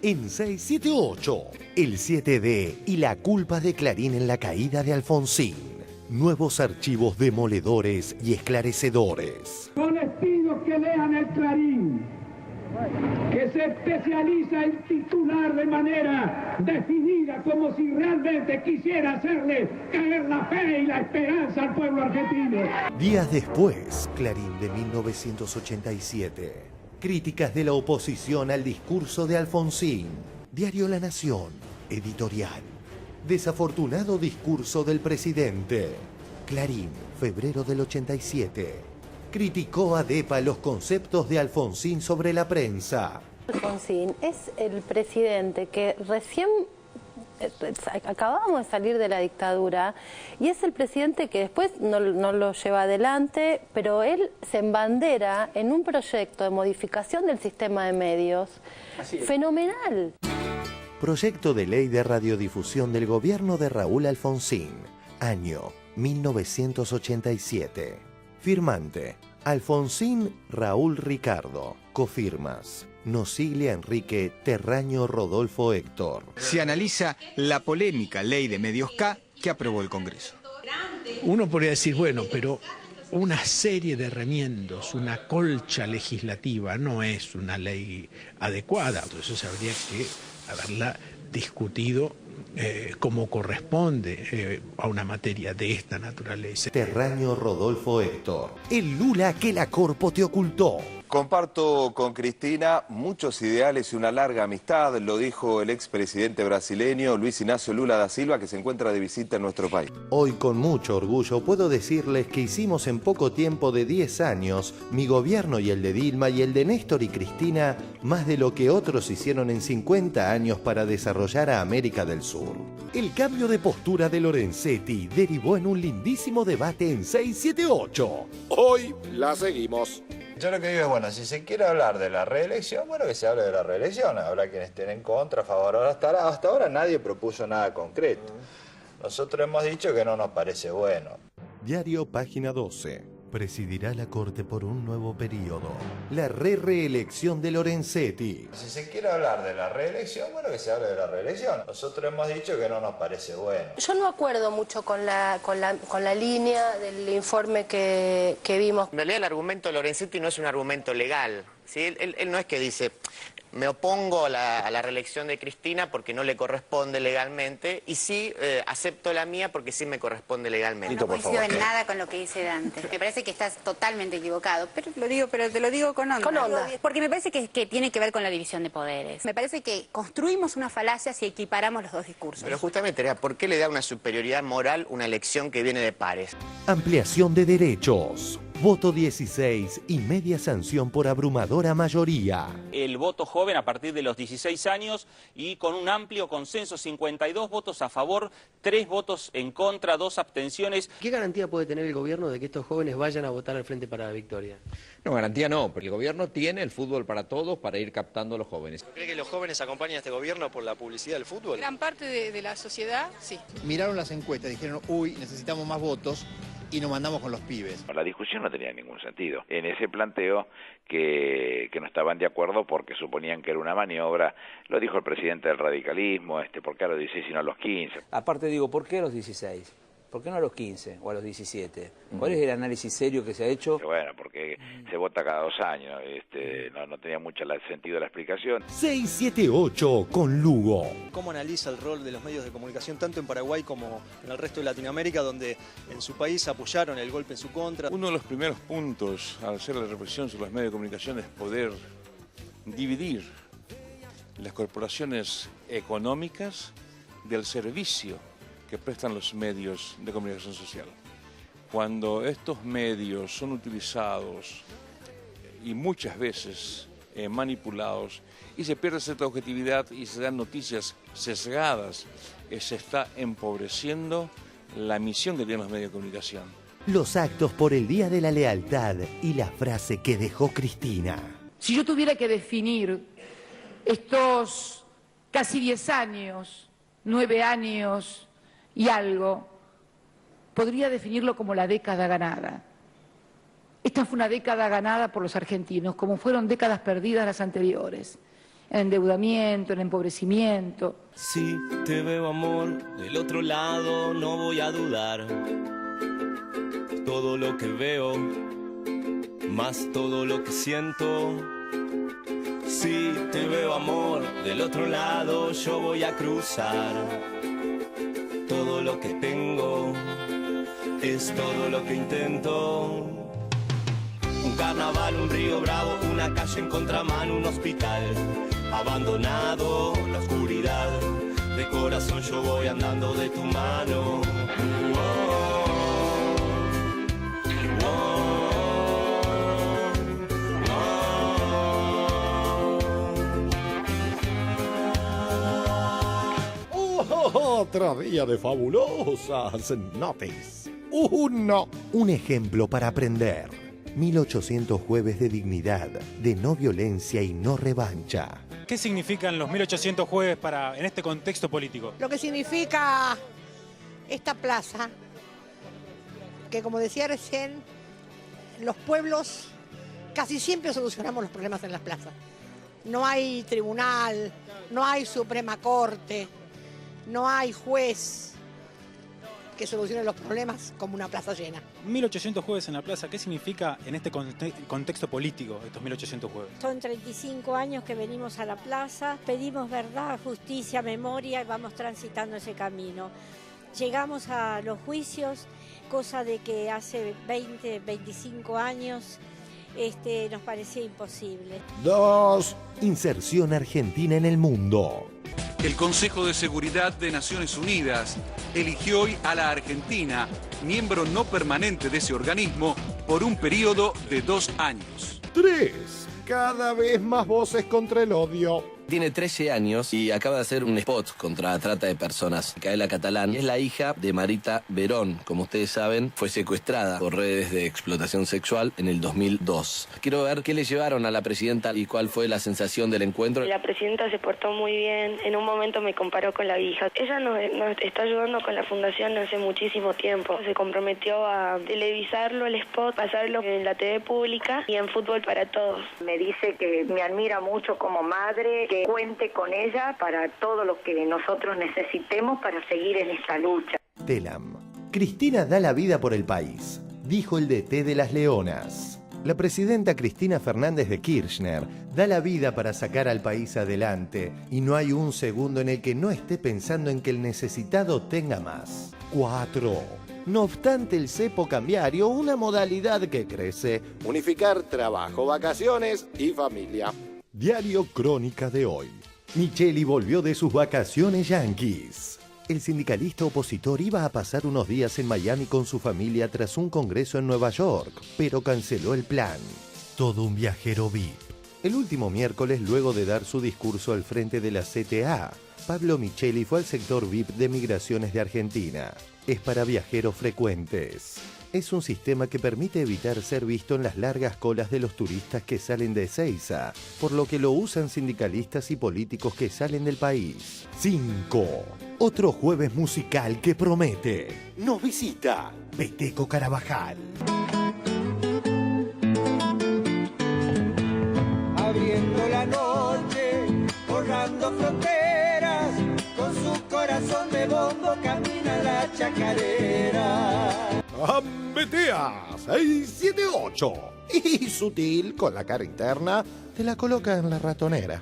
en 678. El 7D y la culpa de Clarín en la caída de Alfonsín. Nuevos archivos demoledores y esclarecedores. Yo les pido que lean el Clarín, que se especializa en titular de manera definida, como si realmente quisiera hacerle caer la fe y la esperanza al pueblo argentino. Días después, Clarín de 1987. Críticas de la oposición al discurso de Alfonsín. Diario La Nación, editorial. Desafortunado discurso del presidente. Clarín, febrero del 87. Criticó a Depa los conceptos de Alfonsín sobre la prensa. Alfonsín es el presidente que recién acabamos de salir de la dictadura y es el presidente que después no lo lleva adelante, pero él se embandera en un proyecto de modificación del sistema de medios fenomenal. Proyecto de ley de radiodifusión del gobierno de Raúl Alfonsín, año 1987. Firmante: Alfonsín Raúl Ricardo. Cofirmas: Nosiglia Enrique, Terraño Rodolfo Héctor. Se analiza la polémica ley de medios K que aprobó el Congreso. Uno podría decir, bueno, pero una serie de remiendos, una colcha legislativa no es una ley adecuada. Entonces habría que haberla discutido como corresponde a una materia de esta naturaleza. Terraño Rodolfo Héctor. El Lula que la Corpo te ocultó. Comparto con Cristina muchos ideales y una larga amistad, lo dijo el expresidente brasileño Luis Ignacio Lula da Silva, que se encuentra de visita en nuestro país. Hoy con mucho orgullo puedo decirles que hicimos en poco tiempo de 10 años, mi gobierno y el de Dilma y el de Néstor y Cristina, más de lo que otros hicieron en 50 años para desarrollar a América del Sur. El cambio de postura de Lorenzetti derivó en un lindísimo debate en 678. Hoy la seguimos. Yo lo que digo es, bueno, si se quiere hablar de la reelección, bueno, que se hable de la reelección. Habrá quienes estén en contra, a favor. Hasta ahora nadie propuso nada concreto. Nosotros hemos dicho que no nos parece bueno. Diario Página 12. Presidirá la Corte por un nuevo periodo. La reelección de Lorenzetti. Si se quiere hablar de la reelección, bueno, que se hable de la reelección. Nosotros hemos dicho que no nos parece bueno. Yo no acuerdo mucho con la línea del informe que vimos. En realidad el argumento de Lorenzetti no es un argumento legal, ¿sí? Él no es que dice: me opongo a la reelección de Cristina porque no le corresponde legalmente, y sí acepto la mía porque sí me corresponde legalmente. No coincido en nada con lo que dice Dante. Me parece que estás totalmente equivocado, pero te lo digo con onda. Con onda. Porque me parece que tiene que ver con la división de poderes. Me parece que construimos una falacia si equiparamos los dos discursos. Pero justamente, ¿por qué le da una superioridad moral una elección que viene de pares? Ampliación de derechos. Voto 16 y media sanción por abrumadora mayoría. El voto joven a partir de los 16 años y con un amplio consenso, 52 votos a favor, 3 votos en contra, 2 abstenciones. ¿Qué garantía puede tener el gobierno de que estos jóvenes vayan a votar al Frente para la Victoria? No, garantía no, porque el gobierno tiene el fútbol para todos para ir captando a los jóvenes. ¿Cree que los jóvenes acompañan a este gobierno por la publicidad del fútbol? Gran parte de la sociedad, sí. Miraron las encuestas, dijeron, uy, necesitamos más votos, y nos mandamos con los pibes. La discusión no tenía ningún sentido. En ese planteo que no estaban de acuerdo porque suponían que era una maniobra, lo dijo el presidente del radicalismo, ¿por qué a los 16 y no a los 15? Aparte digo, ¿por qué a los 16? ¿Por qué no a los 15 o a los 17? ¿Cuál es el análisis serio que se ha hecho? Bueno, porque se vota cada 2 años, no tenía mucho sentido la explicación. 678 con Lugo. ¿Cómo analiza el rol de los medios de comunicación tanto en Paraguay como en el resto de Latinoamérica, donde en su país apoyaron el golpe en su contra? Uno de los primeros puntos al hacer la reflexión sobre los medios de comunicación es poder dividir las corporaciones económicas del servicio que prestan los medios de comunicación social. Cuando estos medios son utilizados y muchas veces manipulados y se pierde cierta objetividad y se dan noticias sesgadas, se está empobreciendo la misión que tienen los medios de comunicación. Los actos por el Día de la Lealtad y la frase que dejó Cristina. Si yo tuviera que definir estos casi 10 años, 9 años y algo, podría definirlo como la década ganada. Esta fue una década ganada por los argentinos, como fueron décadas perdidas las anteriores. en endeudamiento, en empobrecimiento. Si te veo, amor, del otro lado no voy a dudar. Todo lo que veo, más todo lo que siento. Si te veo, amor, del otro lado yo voy a cruzar. Todo lo que tengo es todo lo que intento. Un carnaval, un río bravo, una calle en contramano, un hospital abandonado, la oscuridad. De corazón yo voy andando de tu mano. Otro día de fabulosas noticias. Un ejemplo para aprender. 1800 jueves de dignidad, de no violencia y no revancha. ¿Qué significan los 1800 jueves en este contexto político? Lo que significa esta plaza, que como decía recién, los pueblos casi siempre solucionamos los problemas en las plazas. No hay tribunal, no hay Suprema Corte, no hay juez que solucione los problemas como una plaza llena. 1800 jueves en la plaza, ¿qué significa en este contexto político estos 1800 jueves? Son 35 años que venimos a la plaza, pedimos verdad, justicia, memoria y vamos transitando ese camino. Llegamos a los juicios, cosa de que hace 20, 25 años nos parecía imposible. 2. Inserción argentina en el mundo. El Consejo de Seguridad de Naciones Unidas eligió hoy a la Argentina, miembro no permanente de ese organismo, por un periodo de 2 años. 3. Cada vez más voces contra el odio. Tiene 13 años y acaba de hacer un spot contra la trata de personas. Micaela Catalán es la hija de Marita Verón. Como ustedes saben, fue secuestrada por redes de explotación sexual en el 2002. Quiero ver qué le llevaron a la presidenta y cuál fue la sensación del encuentro. La presidenta se portó muy bien. En un momento me comparó con la hija. Ella nos está ayudando con la fundación hace muchísimo tiempo. Se comprometió a televisarlo, el spot, pasarlo en la TV pública y en Fútbol para Todos. Me dice que me admira mucho como madre, que cuente con ella para todo lo que nosotros necesitemos para seguir en esta lucha. Telam. Cristina da la vida por el país, dijo el DT de las Leonas. La presidenta Cristina Fernández de Kirchner da la vida para sacar al país adelante y no hay un segundo en el que no esté pensando en que el necesitado tenga más. 4. No obstante el cepo cambiario, una modalidad que crece, unificar trabajo, vacaciones y familia. Diario Crónica de hoy. Micheli volvió de sus vacaciones yanquis. El sindicalista opositor iba a pasar unos días en Miami con su familia tras un congreso en Nueva York, pero canceló el plan. Todo un viajero VIP. El último miércoles, luego de dar su discurso al frente de la CTA, Pablo Micheli fue al sector VIP de Migraciones de Argentina. Es para viajeros frecuentes. Es un sistema que permite evitar ser visto en las largas colas de los turistas que salen de Ezeiza, por lo que lo usan sindicalistas y políticos que salen del país. 5. Otro jueves musical que promete. Nos visita Peteco Carabajal. Abriendo la noche, borrando fronteras, con su corazón de bombo camina la chacarera. Ambetea 678. Y sutil, con la cara interna, te la coloca en la ratonera.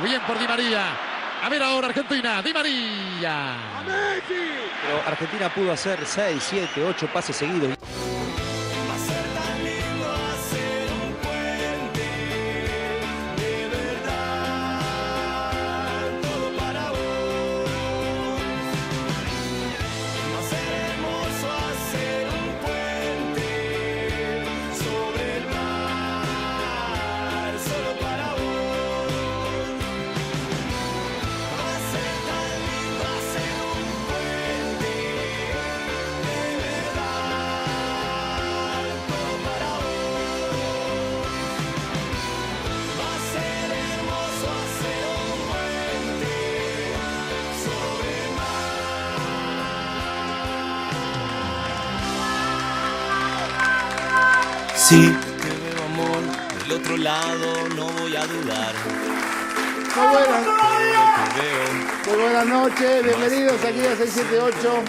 Bien por Di María. A ver ahora Argentina, Di María. Pero Argentina pudo hacer 6, 7, 8 pases seguidos. Si te veo, amor, del otro lado no voy a dudar. Muy buenas noches, bienvenidos aquí a 678.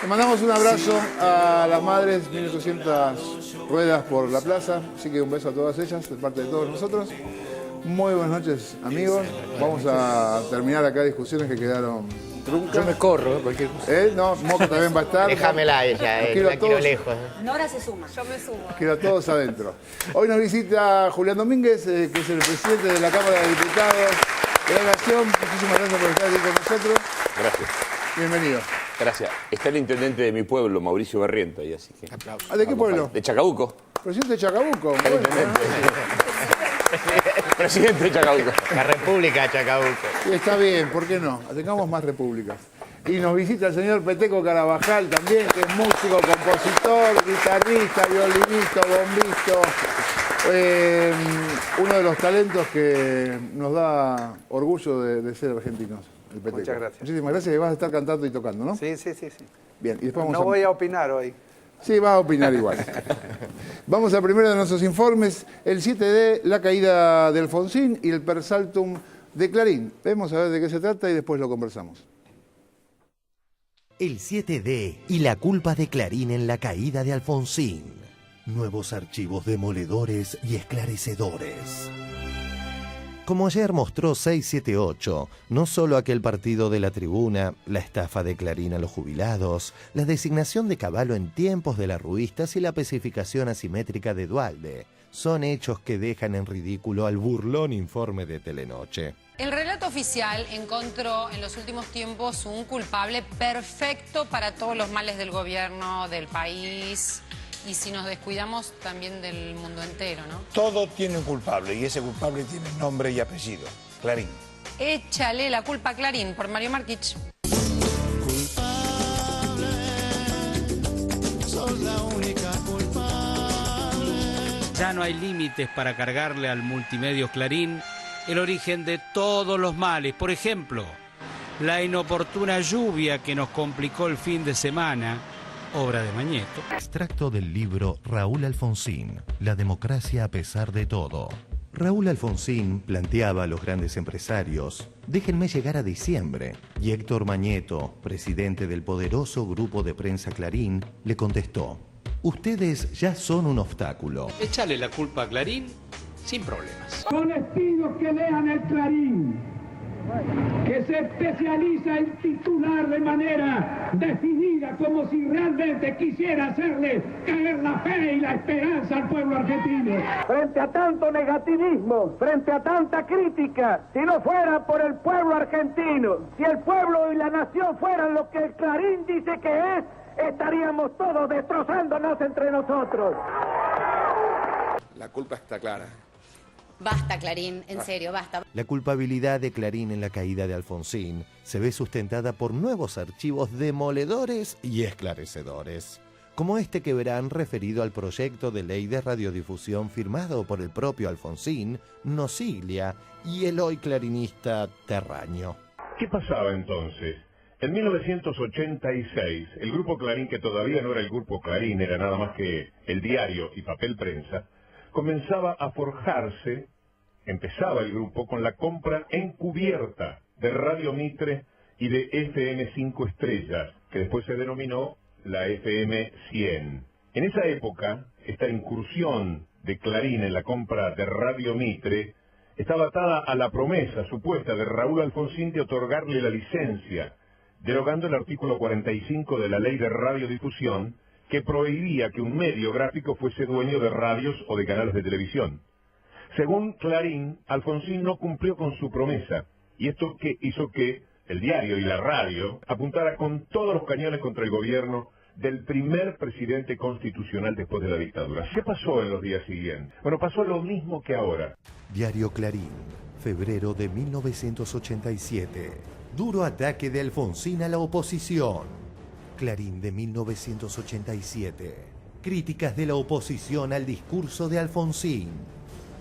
Le mandamos un abrazo a las madres, 1800 ruedas por la plaza, así que un beso a todas ellas de parte de todos nosotros. Muy buenas noches, amigos. Vamos a terminar acá discusiones que quedaron truncas. Yo me corro, cualquier cosa. No, Moca también va a estar. Déjamela a ella, la quiero lejos. Nora se suma. Yo me sumo. Quiero a todos adentro. Hoy nos visita Julián Domínguez, que es el presidente de la Cámara de Diputados de la Nación. Muchísimas gracias por estar aquí con nosotros. Gracias. Bienvenido. Gracias. Está el intendente de mi pueblo, Mauricio Barriento, ahí, así que... Aplausos. ¿De qué pueblo? De Chacabuco. Presidente de Chacabuco. El intendente. Presidente de Chacabuco. La República de Chacabuco. Sí, está bien, ¿por qué no? Tengamos más repúblicas. Y nos visita el señor Peteco Carabajal también, que es músico, compositor, guitarrista, violinista, bombista. Uno de los talentos que nos da orgullo de ser argentinos. El Peteco. Muchas gracias. Muchísimas gracias, y vas a estar cantando y tocando, ¿no? Sí. Bien, y después No voy a opinar hoy. Sí, vas a opinar igual. Vamos al primero de nuestros informes, el 7D, la caída de Alfonsín y el persaltum de Clarín. Vamos a ver de qué se trata y después lo conversamos. El 7D y la culpa de Clarín en la caída de Alfonsín. Nuevos archivos demoledores y esclarecedores. Como ayer mostró 678, no solo aquel partido de la tribuna, la estafa de Clarín a los jubilados, la designación de Cavallo en tiempos de las ruistas y la especificación asimétrica de Duhalde, son hechos que dejan en ridículo al burlón informe de Telenoche. El relato oficial encontró en los últimos tiempos un culpable perfecto para todos los males del gobierno, del país y, si nos descuidamos, también del mundo entero, ¿no? Todo tiene un culpable y ese culpable tiene nombre y apellido. Clarín. Échale la culpa a Clarín por Mario Marquich. Sos la única culpable. Ya no hay límites para cargarle al multimedio Clarín el origen de todos los males. Por ejemplo, la inoportuna lluvia que nos complicó el fin de semana, obra de Mañeto. Extracto del libro Raúl Alfonsín, La democracia a pesar de todo. Raúl Alfonsín planteaba a los grandes empresarios: déjenme llegar a diciembre. Y Héctor Mañeto, presidente del poderoso grupo de prensa Clarín, le contestó: ustedes ya son un obstáculo. Échale la culpa a Clarín sin problemas. Son les pido que lean el Clarín, que se especializa en titular de manera definida, como si realmente quisiera hacerle caer la fe y la esperanza al pueblo argentino. Frente a tanto negativismo, frente a tanta crítica, si no fuera por el pueblo argentino, si el pueblo y la nación fueran lo que el Clarín dice que es, estaríamos todos destrozándonos entre nosotros. La culpa está clara. Basta, Clarín, en serio, basta. La culpabilidad de Clarín en la caída de Alfonsín se ve sustentada por nuevos archivos demoledores y esclarecedores, como este que verán referido al proyecto de ley de radiodifusión firmado por el propio Alfonsín, Nosiglia y el hoy clarinista Terraño. ¿Qué pasaba entonces? En 1986, el Grupo Clarín, que todavía no era el Grupo Clarín, era nada más que el diario y papel prensa, comenzaba a forjarse, empezaba el grupo con la compra encubierta de Radio Mitre y de FM 5 Estrellas, que después se denominó la FM 100. En esa época, esta incursión de Clarín en la compra de Radio Mitre estaba atada a la promesa supuesta de Raúl Alfonsín de otorgarle la licencia, derogando el artículo 45 de la Ley de Radiodifusión, que prohibía que un medio gráfico fuese dueño de radios o de canales de televisión. Según Clarín, Alfonsín no cumplió con su promesa, y esto que hizo que el diario y la radio apuntara con todos los cañones contra el gobierno del primer presidente constitucional después de la dictadura. ¿Qué pasó en los días siguientes? Bueno, pasó lo mismo que ahora. Diario Clarín, febrero de 1987. Duro ataque de Alfonsín a la oposición. Clarín de 1987. Críticas de la oposición al discurso de Alfonsín.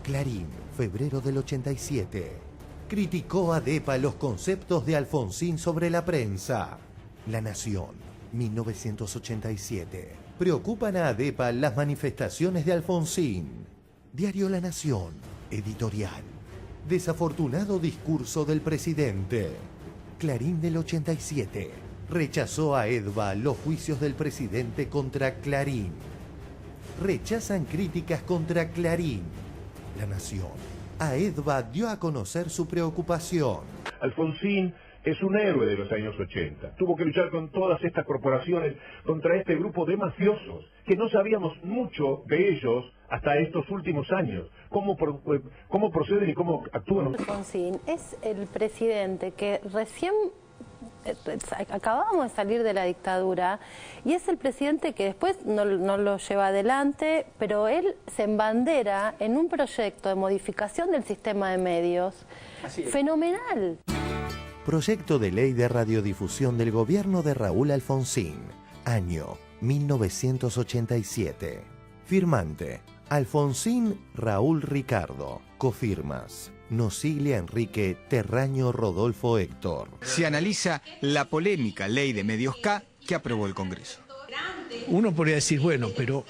Clarín, febrero del 87. Criticó a Depa los conceptos de Alfonsín sobre la prensa. La Nación, 1987. Preocupan a Depa las manifestaciones de Alfonsín. Diario La Nación, editorial. Desafortunado discurso del presidente. Clarín del 87. Rechazó a Edva los juicios del presidente contra Clarín. Rechazan críticas contra Clarín. La Nación. A Edva dio a conocer su preocupación. Alfonsín es un héroe de los años 80. Tuvo que luchar con todas estas corporaciones, contra este grupo de mafiosos, que no sabíamos mucho de ellos hasta estos últimos años. Cómo proceden y cómo actúan. Alfonsín es el presidente que recién acabamos de salir de la dictadura y es el presidente que después no lo lleva adelante, pero él se embandera en un proyecto de modificación del sistema de medios fenomenal. Proyecto de ley de radiodifusión del gobierno de Raúl Alfonsín, año 1987. Firmante: Alfonsín Raúl Ricardo. Cofirmas: Nosiglia Enrique, Terraño Rodolfo Héctor. Se analiza la polémica ley de medios K que aprobó el Congreso. Uno podría decir, bueno, pero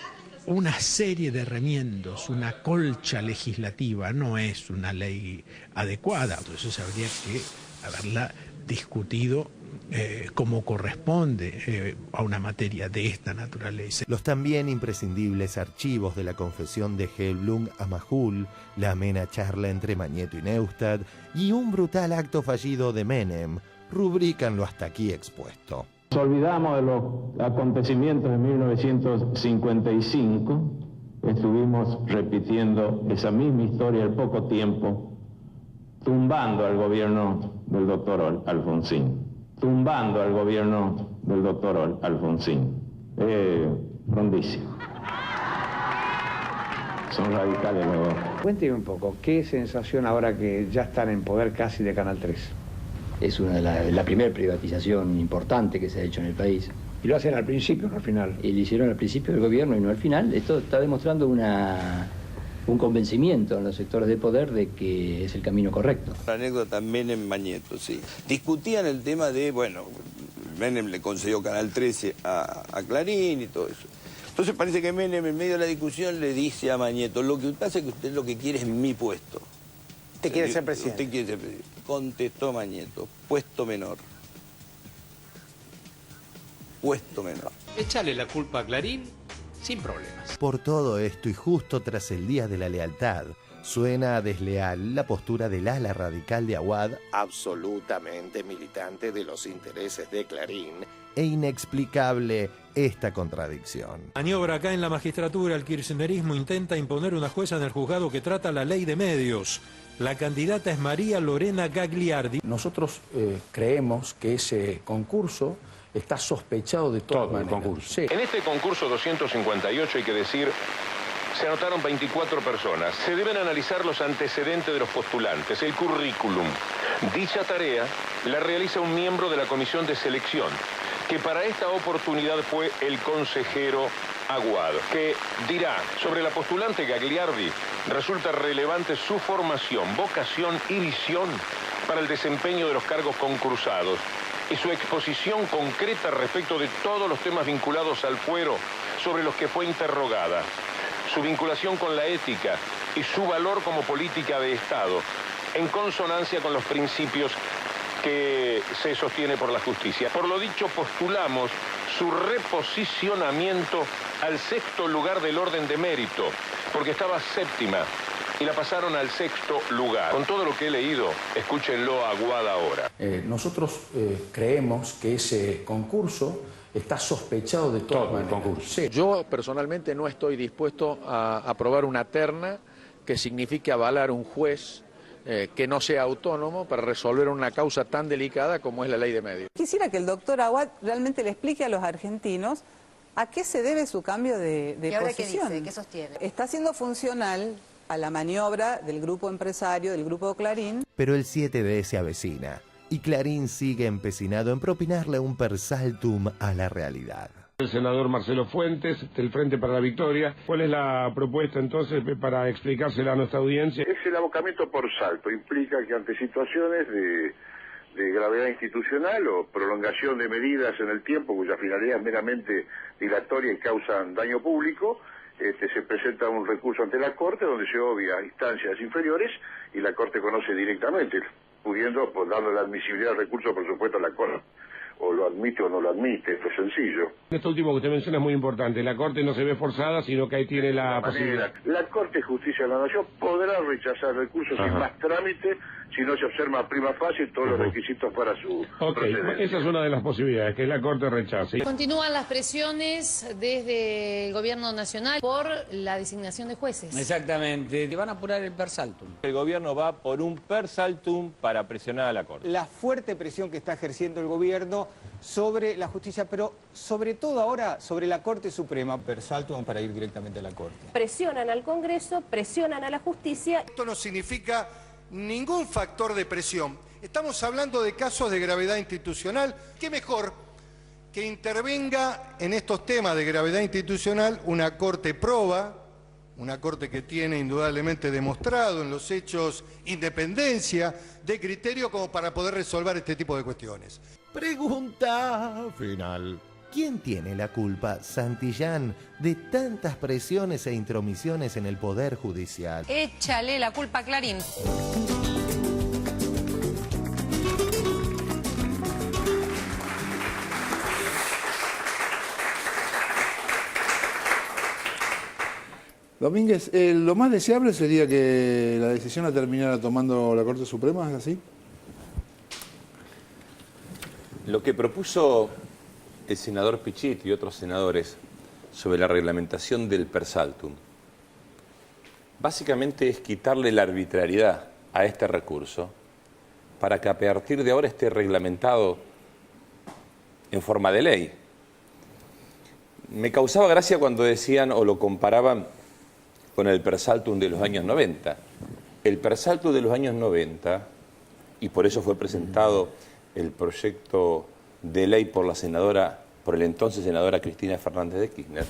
una serie de remiendos, una colcha legislativa no es una ley adecuada. Entonces habría que haberla discutido como corresponde a una materia de esta naturaleza. Los también imprescindibles archivos de la confesión de Helblum a Majul, la amena charla entre Mañeto y Neustadt y un brutal acto fallido de Menem rubrican lo hasta aquí expuesto. Nos olvidamos de los acontecimientos de 1955, estuvimos repitiendo esa misma historia al poco tiempo, tumbando al gobierno del doctor Alfonsín. Tumbando al gobierno del doctor Alfonsín. Rondísimo. Son radicales los dos. Cuénteme un poco, ¿qué sensación ahora que ya están en poder casi de Canal 3? Es la primera privatización importante que se ha hecho en el país. Y lo hacen al principio, no al final. Y lo hicieron al principio del gobierno y no al final. Esto está demostrando un convencimiento en los sectores de poder de que es el camino correcto. La anécdota Menem-Mañeto, sí. Discutían el tema de, bueno, Menem le concedió Canal 13 a Clarín y todo eso. Entonces parece que Menem en medio de la discusión le dice a Mañeto, lo que pasa es que usted lo que quiere es mi puesto. ¿Usted quiere ser presidente? Usted quiere ser presidente. Contestó Mañeto, puesto menor. Puesto menor. Échale la culpa a Clarín sin problemas. Por todo esto y justo tras el Día de la Lealtad, suena desleal la postura del ala radical de Aguad, absolutamente militante de los intereses de Clarín, e inexplicable esta contradicción. Maniobra acá en la magistratura, el kirchnerismo intenta imponer una jueza en el juzgado que trata la ley de medios. La candidata es María Lorena Gagliardi. Nosotros creemos que ese concurso está sospechado de todas maneras. Concurso. Sí. En este concurso 258, hay que decir, se anotaron 24 personas. Se deben analizar los antecedentes de los postulantes, el currículum. Dicha tarea la realiza un miembro de la comisión de selección, que para esta oportunidad fue el consejero Aguad, que dirá sobre la postulante Gagliardi, resulta relevante su formación, vocación y visión para el desempeño de los cargos concursados y su exposición concreta respecto de todos los temas vinculados al fuero sobre los que fue interrogada, su vinculación con la ética y su valor como política de Estado, en consonancia con los principios que se sostiene por la justicia. Por lo dicho, postulamos su reposicionamiento al 6º lugar del orden de mérito, porque estaba séptima y la pasaron al 6º lugar. Con todo lo que he leído, escúchenlo a Aguad ahora. Nosotros creemos que ese concurso está sospechado de todas maneras. Sí. Yo personalmente no estoy dispuesto a aprobar una terna que signifique avalar un juez que no sea autónomo para resolver una causa tan delicada como es la ley de medios. Quisiera que el doctor Aguad realmente le explique a los argentinos a qué se debe su cambio de ¿Y ahora posición. qué dice? ¿Qué sostiene? Está siendo funcional a la maniobra del grupo empresario, del grupo Clarín. Pero el 7D se avecina y Clarín sigue empecinado en propinarle un persaltum a la realidad. El senador Marcelo Fuentes, del Frente para la Victoria. ¿Cuál es la propuesta entonces para explicársela a nuestra audiencia? Es el abocamiento por salto. Implica que ante situaciones de gravedad institucional o prolongación de medidas en el tiempo cuya finalidad es meramente dilatoria y causan daño público, se presenta un recurso ante la Corte donde se obvia a instancias inferiores y la Corte conoce directamente, pudiendo darle la admisibilidad al recurso, por supuesto, a la Corte. O lo admite o no lo admite, esto es sencillo. Esto último que usted menciona es muy importante. La Corte no se ve forzada, sino que ahí tiene la posibilidad. La Corte de Justicia de la Nación podrá rechazar recursos sin más trámite si no se observa prima facie todos los requisitos para su procedencia. Esa es una de las posibilidades, que la Corte rechace. Continúan las presiones desde el Gobierno Nacional por la designación de jueces. Exactamente, le van a apurar el per saltum. El gobierno va por un per saltum para presionar a la Corte. La fuerte presión que está ejerciendo el gobierno sobre la justicia, pero sobre todo ahora sobre la Corte Suprema. Per saltum para ir directamente a la Corte. Presionan al Congreso, presionan a la justicia. Esto no significa ningún factor de presión. Estamos hablando de casos de gravedad institucional. ¿Qué mejor que intervenga en estos temas de gravedad institucional una Corte proba, una Corte que tiene indudablemente demostrado en los hechos independencia de criterio como para poder resolver este tipo de cuestiones? Pregunta final. ¿Quién tiene la culpa, Santillán, de tantas presiones e intromisiones en el Poder Judicial? Échale la culpa a Clarín. Domínguez, lo más deseable sería que la decisión la terminara tomando la Corte Suprema, ¿es así? Lo que propuso el senador Pichetto y otros senadores sobre la reglamentación del per saltum, básicamente es quitarle la arbitrariedad a este recurso para que a partir de ahora esté reglamentado en forma de ley. Me causaba gracia cuando decían o lo comparaban con el per saltum de los años 90. El per saltum de los años 90, y por eso fue presentado el proyecto de ley por el entonces senadora Cristina Fernández de Kirchner,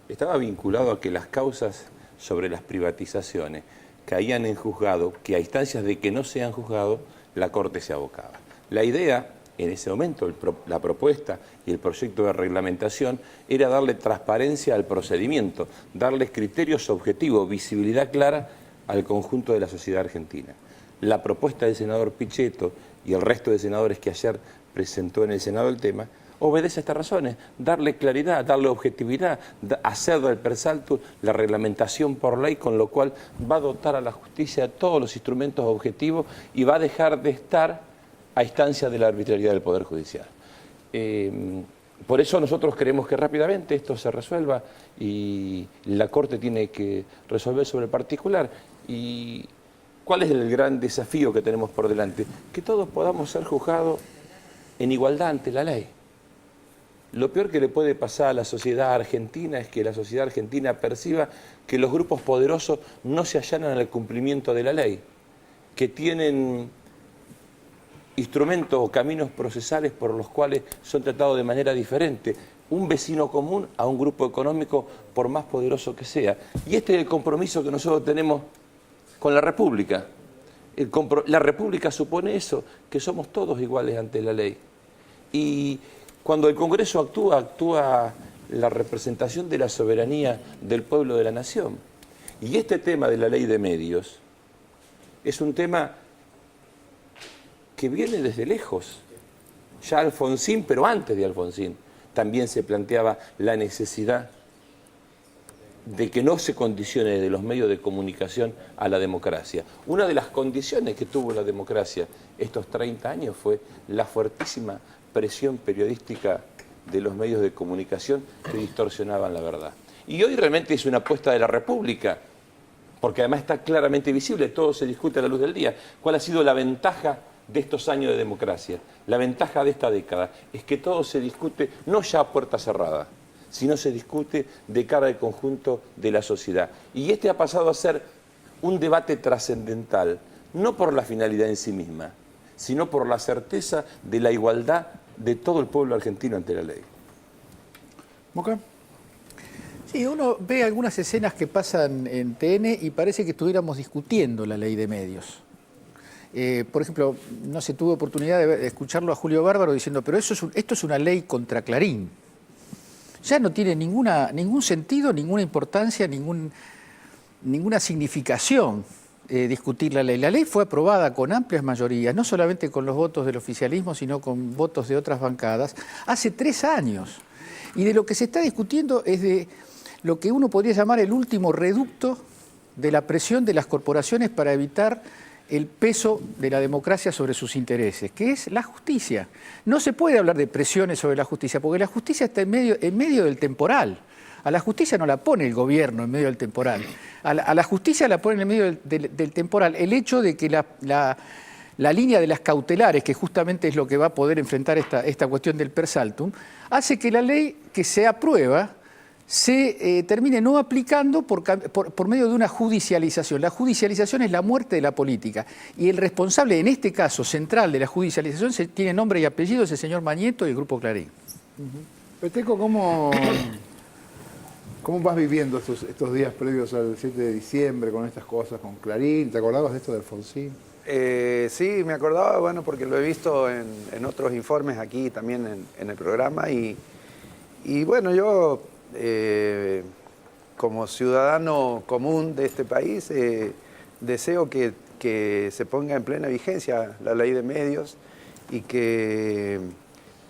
estaba vinculado a que las causas sobre las privatizaciones caían en juzgado, que a instancias de que no sean juzgados, la Corte se abocaba. La idea, en ese momento, la propuesta y el proyecto de reglamentación era darle transparencia al procedimiento, darle criterios objetivos, visibilidad clara al conjunto de la sociedad argentina. La propuesta del senador Pichetto y el resto de senadores que ayer presentó en el Senado el tema, obedece a estas razones, darle claridad, darle objetividad, hacer del per saltum la reglamentación por ley, con lo cual va a dotar a la justicia de todos los instrumentos objetivos y va a dejar de estar a instancia de la arbitrariedad del Poder Judicial. Por eso nosotros queremos que rápidamente esto se resuelva y la Corte tiene que resolver sobre el particular. Y ¿cuál es el gran desafío que tenemos por delante? Que todos podamos ser juzgados en igualdad ante la ley. Lo peor que le puede pasar a la sociedad argentina es que la sociedad argentina perciba que los grupos poderosos no se allanan al cumplimiento de la ley, que tienen instrumentos o caminos procesales por los cuales son tratados de manera diferente, un vecino común a un grupo económico por más poderoso que sea. Y este es el compromiso que nosotros tenemos con la República. La República supone eso, que somos todos iguales ante la ley. Y cuando el Congreso actúa la representación de la soberanía del pueblo de la nación. Y este tema de la ley de medios es un tema que viene desde lejos. Ya Alfonsín, pero antes de Alfonsín, también se planteaba la necesidad de que no se condicione de los medios de comunicación a la democracia. Una de las condiciones que tuvo la democracia estos 30 años fue la fuertísima presión periodística de los medios de comunicación que distorsionaban la verdad. Y hoy realmente es una apuesta de la República, porque además está claramente visible, todo se discute a la luz del día. ¿Cuál ha sido la ventaja de estos años de democracia? La ventaja de esta década es que todo se discute no ya a puerta cerrada, sino se discute de cara al conjunto de la sociedad. Y este ha pasado a ser un debate trascendental, no por la finalidad en sí misma, sino por la certeza de la igualdad de todo el pueblo argentino ante la ley. ¿Moca? Sí, uno ve algunas escenas que pasan en TN y parece que estuviéramos discutiendo la ley de medios. Por ejemplo, no se tuvo oportunidad de escucharlo a Julio Bárbaro diciendo, pero esto es una ley contra Clarín. ya no tiene ningún sentido, ninguna importancia, ninguna significación discutir la ley. La ley fue aprobada con amplias mayorías, no solamente con los votos del oficialismo, sino con votos de otras bancadas, hace 3 años. Y de lo que se está discutiendo es de lo que uno podría llamar el último reducto de la presión de las corporaciones para evitar el peso de la democracia sobre sus intereses, que es la justicia. No se puede hablar de presiones sobre la justicia, porque la justicia está en medio del temporal. A la justicia no la pone el gobierno en medio del temporal. A la justicia la pone en medio del temporal. El hecho de que la línea de las cautelares, que justamente es lo que va a poder enfrentar esta cuestión del per saltum, hace que la ley que se aprueba se termine no aplicando por medio de una judicialización. La judicialización es la muerte de la política. Y el responsable, en este caso, central de la judicialización, tiene nombre y apellido, es el señor Mañeto y el Grupo Clarín. Peteco, ¿cómo vas viviendo estos días previos al 7 de diciembre con estas cosas, con Clarín? ¿Te acordabas de esto de Alfonsín? Sí, me acordaba, bueno, porque lo he visto en otros informes aquí también en el programa y bueno, yo como ciudadano común de este país deseo que se ponga en plena vigencia la ley de medios y que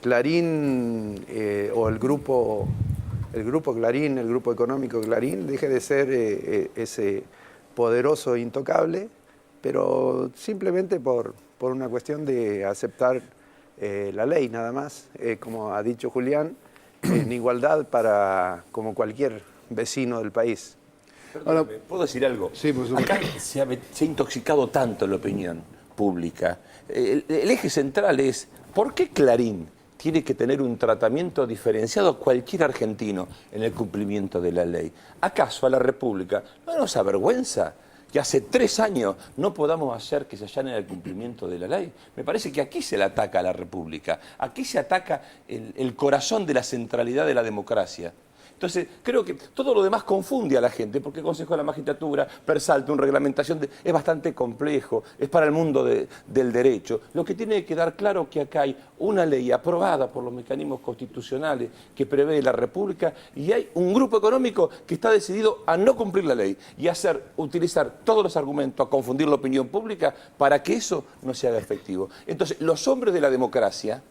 Clarín o el grupo Clarín, el grupo económico Clarín, deje de ser ese poderoso intocable, pero simplemente por una cuestión de aceptar la ley, nada más. Como ha dicho Julián, en igualdad como cualquier vecino del país. Ahora, ¿puedo decir algo? Sí, por supuesto. Acá se ha intoxicado tanto la opinión pública. El eje central es, ¿por qué Clarín tiene que tener un tratamiento diferenciado a cualquier argentino en el cumplimiento de la ley? ¿Acaso a la República no nos avergüenza que hace 3 años no podamos hacer que se allane el cumplimiento de la ley? Me parece que aquí se le ataca a la República, aquí se ataca el corazón de la centralidad de la democracia. Entonces, creo que todo lo demás confunde a la gente, porque el Consejo de la Magistratura, per saltum, reglamentación, es bastante complejo, es para el mundo del derecho. Lo que tiene que quedar claro es que acá hay una ley aprobada por los mecanismos constitucionales que prevé la República y hay un grupo económico que está decidido a no cumplir la ley y utilizar todos los argumentos, a confundir la opinión pública para que eso no se haga efectivo. Entonces, los hombres de la democracia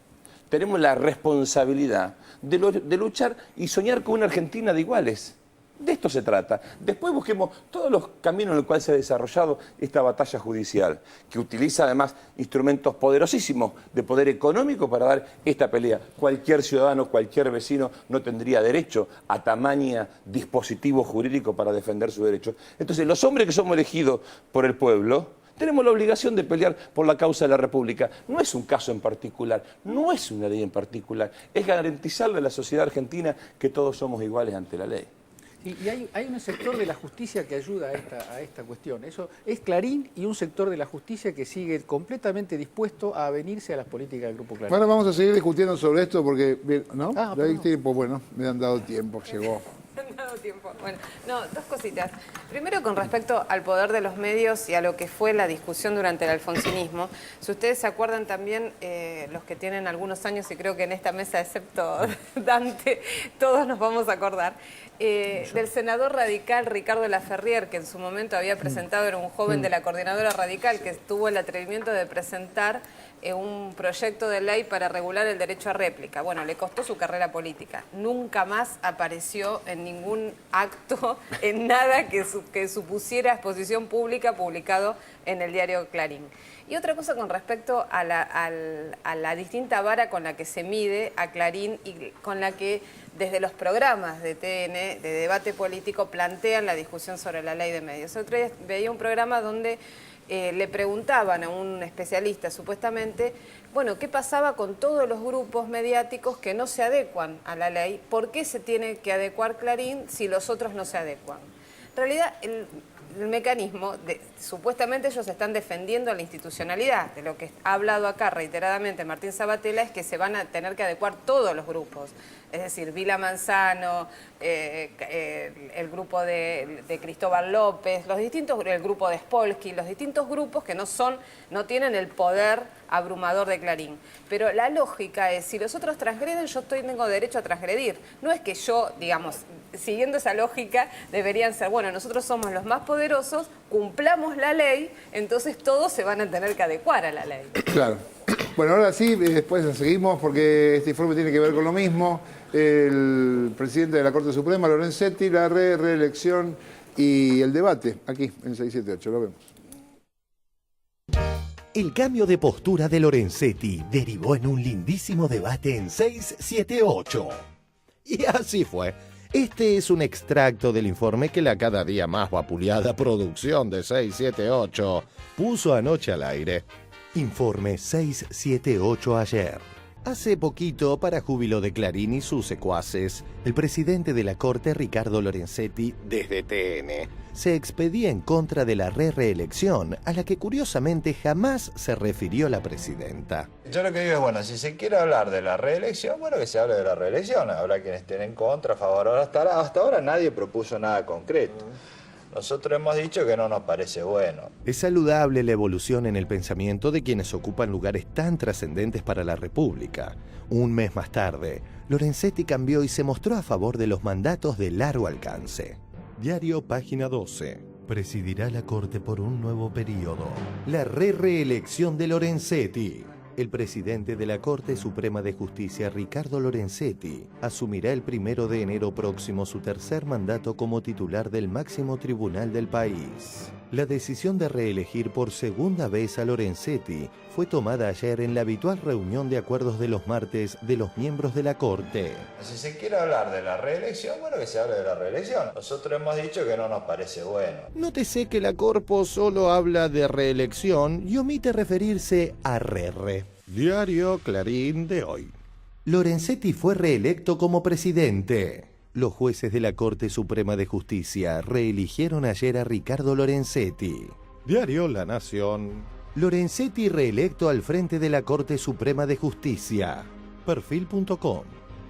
tenemos la responsabilidad de luchar y soñar con una Argentina de iguales. De esto se trata. Después busquemos todos los caminos en los cuales se ha desarrollado esta batalla judicial, que utiliza además instrumentos poderosísimos de poder económico para dar esta pelea. Cualquier ciudadano, cualquier vecino no tendría derecho a tamaña dispositivo jurídico para defender sus derechos. Entonces, los hombres que somos elegidos por el pueblo tenemos la obligación de pelear por la causa de la República. No es un caso en particular, no es una ley en particular, es garantizarle a la sociedad argentina que todos somos iguales ante la ley. Y hay un sector de la justicia que ayuda a esta cuestión. Eso es Clarín y un sector de la justicia que sigue completamente dispuesto a avenirse a las políticas del Grupo Clarín. Bueno, vamos a seguir discutiendo sobre esto porque, ¿no? Pues bueno, me han dado tiempo, llegó. Tiempo. Bueno, no, 2 cositas. Primero, con respecto al poder de los medios y a lo que fue la discusión durante el alfonsinismo, si ustedes se acuerdan también, los que tienen algunos años, y creo que en esta mesa, excepto Dante, todos nos vamos a acordar, del senador radical Ricardo Laferrier, que en su momento había presentado, era un joven de la coordinadora radical, que tuvo el atrevimiento de presentar un proyecto de ley para regular el derecho a réplica. Bueno, le costó su carrera política. Nunca más apareció en ningún acto, en nada que supusiera exposición pública publicado en el diario Clarín. Y otra cosa con respecto a la distinta vara con la que se mide a Clarín y con la que desde los programas de TN, de debate político, plantean la discusión sobre la ley de medios. Otro día veía un programa donde le preguntaban a un especialista, supuestamente, bueno, ¿qué pasaba con todos los grupos mediáticos que no se adecuan a la ley? ¿Por qué se tiene que adecuar Clarín si los otros no se adecuan? En realidad, el mecanismo, supuestamente ellos están defendiendo la institucionalidad. De lo que ha hablado acá reiteradamente Martín Sabatella es que se van a tener que adecuar todos los grupos. Es decir, Vila Manzano, el grupo de Cristóbal López, el grupo de Spolsky, los distintos grupos que no tienen el poder abrumador de Clarín. Pero la lógica es, si los otros transgreden, yo tengo derecho a transgredir. No es que yo, digamos, siguiendo esa lógica, deberían ser, bueno, nosotros somos los más poderosos, cumplamos la ley, entonces todos se van a tener que adecuar a la ley. Claro. Bueno, ahora sí, después seguimos porque este informe tiene que ver con lo mismo. El presidente de la Corte Suprema, Lorenzetti, la reelección y el debate aquí en 678. Lo vemos. El cambio de postura de Lorenzetti derivó en un lindísimo debate en 678. Y así fue. Este es un extracto del informe que la cada día más vapuleada producción de 678 puso anoche al aire. Informe 678 ayer. Hace poquito, para júbilo de Clarín y sus secuaces, el presidente de la Corte, Ricardo Lorenzetti, desde TN, se expedía en contra de la reelección, a la que curiosamente jamás se refirió la presidenta. Yo lo que digo es, bueno, si se quiere hablar de la reelección, bueno, que se hable de la reelección. Habrá quienes estén en contra, a favor. Hasta ahora nadie propuso nada concreto. Nosotros hemos dicho que no nos parece bueno. Es saludable la evolución en el pensamiento de quienes ocupan lugares tan trascendentes para la República. Un mes más tarde, Lorenzetti cambió y se mostró a favor de los mandatos de largo alcance. Diario Página 12. Presidirá la Corte por un nuevo periodo. La reelección de Lorenzetti. El presidente de la Corte Suprema de Justicia, Ricardo Lorenzetti, asumirá el 1 de enero próximo su tercer mandato como titular del máximo tribunal del país. La decisión de reelegir por segunda vez a Lorenzetti fue tomada ayer en la habitual reunión de acuerdos de los martes de los miembros de la Corte. Si se quiere hablar de la reelección, bueno, que se hable de la reelección. Nosotros hemos dicho que no nos parece bueno. Nótese que la Corpo solo habla de reelección y omite referirse a RR. Diario Clarín de hoy. Lorenzetti fue reelecto como presidente. Los jueces de la Corte Suprema de Justicia reeligieron ayer a Ricardo Lorenzetti. Diario La Nación. Lorenzetti reelecto al frente de la Corte Suprema de Justicia. Perfil.com.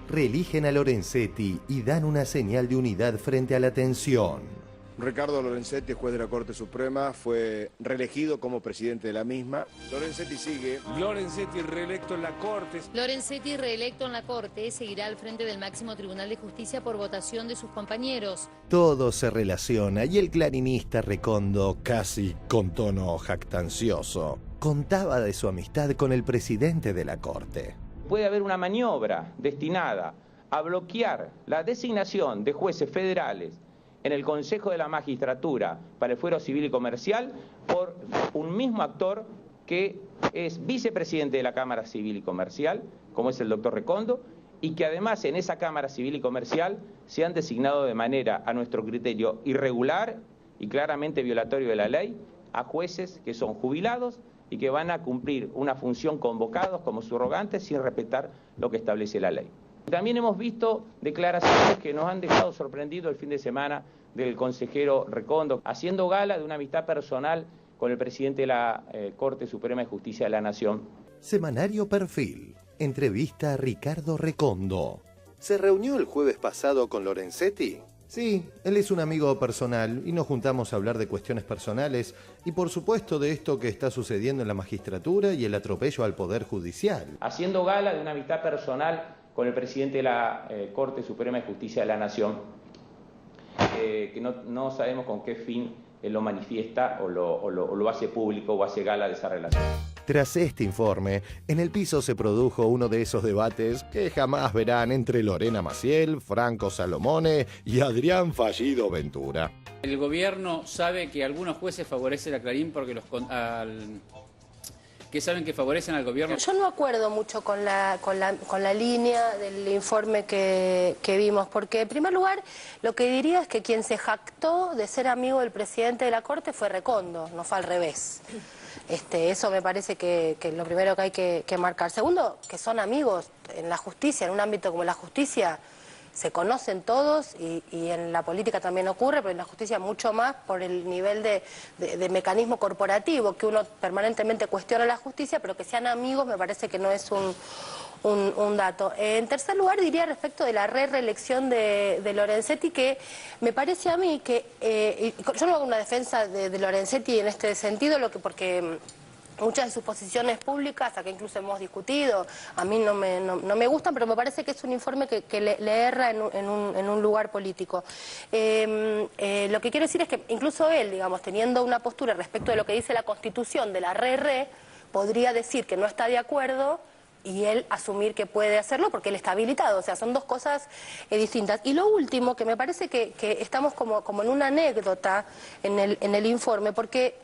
Reeligen a Lorenzetti y dan una señal de unidad frente a la tensión. Ricardo Lorenzetti, juez de la Corte Suprema, fue reelegido como presidente de la misma. Lorenzetti sigue. Lorenzetti reelecto en la Corte. Lorenzetti reelecto en la Corte seguirá al frente del máximo Tribunal de Justicia por votación de sus compañeros. Todo se relaciona y el clarinista Recondo, casi con tono jactancioso, contaba de su amistad con el presidente de la Corte. Puede haber una maniobra destinada a bloquear la designación de jueces federales en el Consejo de la Magistratura para el Fuero Civil y Comercial por un mismo actor que es vicepresidente de la Cámara Civil y Comercial, como es el doctor Recondo, y que además en esa Cámara Civil y Comercial se han designado de manera, a nuestro criterio, irregular y claramente violatorio de la ley a jueces que son jubilados y que van a cumplir una función convocados como subrogantes sin respetar lo que establece la ley. También hemos visto declaraciones que nos han dejado sorprendidos el fin de semana del consejero Recondo, haciendo gala de una amistad personal con el presidente de la Corte Suprema de Justicia de la Nación. Semanario Perfil. Entrevista a Ricardo Recondo. ¿Se reunió el jueves pasado con Lorenzetti? Sí, él es un amigo personal y nos juntamos a hablar de cuestiones personales y por supuesto de esto que está sucediendo en la magistratura y el atropello al Poder Judicial. Haciendo gala de una amistad personal con el presidente de la Corte Suprema de Justicia de la Nación, que no sabemos con qué fin él lo manifiesta o lo hace público o hace gala de esa relación. Tras este informe, en el piso se produjo uno de esos debates que jamás verán entre Lorena Maciel, Franco Salomone y Adrián Fallido Ventura. El gobierno sabe que algunos jueces favorecen a Clarín porque que saben que favorecen al gobierno. Yo no acuerdo mucho con la línea del informe que vimos, porque en primer lugar lo que diría es que quien se jactó de ser amigo del presidente de la Corte fue Recondo, no fue al revés. Eso me parece que lo primero que hay que marcar. Segundo, que son amigos en la justicia, en un ámbito como la justicia, se conocen todos y en la política también ocurre, pero en la justicia mucho más por el nivel de mecanismo corporativo, que uno permanentemente cuestiona la justicia, pero que sean amigos me parece que no es un dato. En tercer lugar, diría respecto de la reelección de Lorenzetti, que me parece a mí que, yo no hago una defensa de Lorenzetti en este sentido, porque muchas de sus posiciones públicas, a que incluso hemos discutido, a mí no me gustan, pero me parece que es un informe que le erra en un lugar político. Lo que quiero decir es que incluso él, digamos, teniendo una postura respecto de lo que dice la Constitución de la RE, podría decir que no está de acuerdo y él asumir que puede hacerlo porque él está habilitado. O sea, son dos cosas distintas. Y lo último, que me parece que estamos como en una anécdota en el informe, porque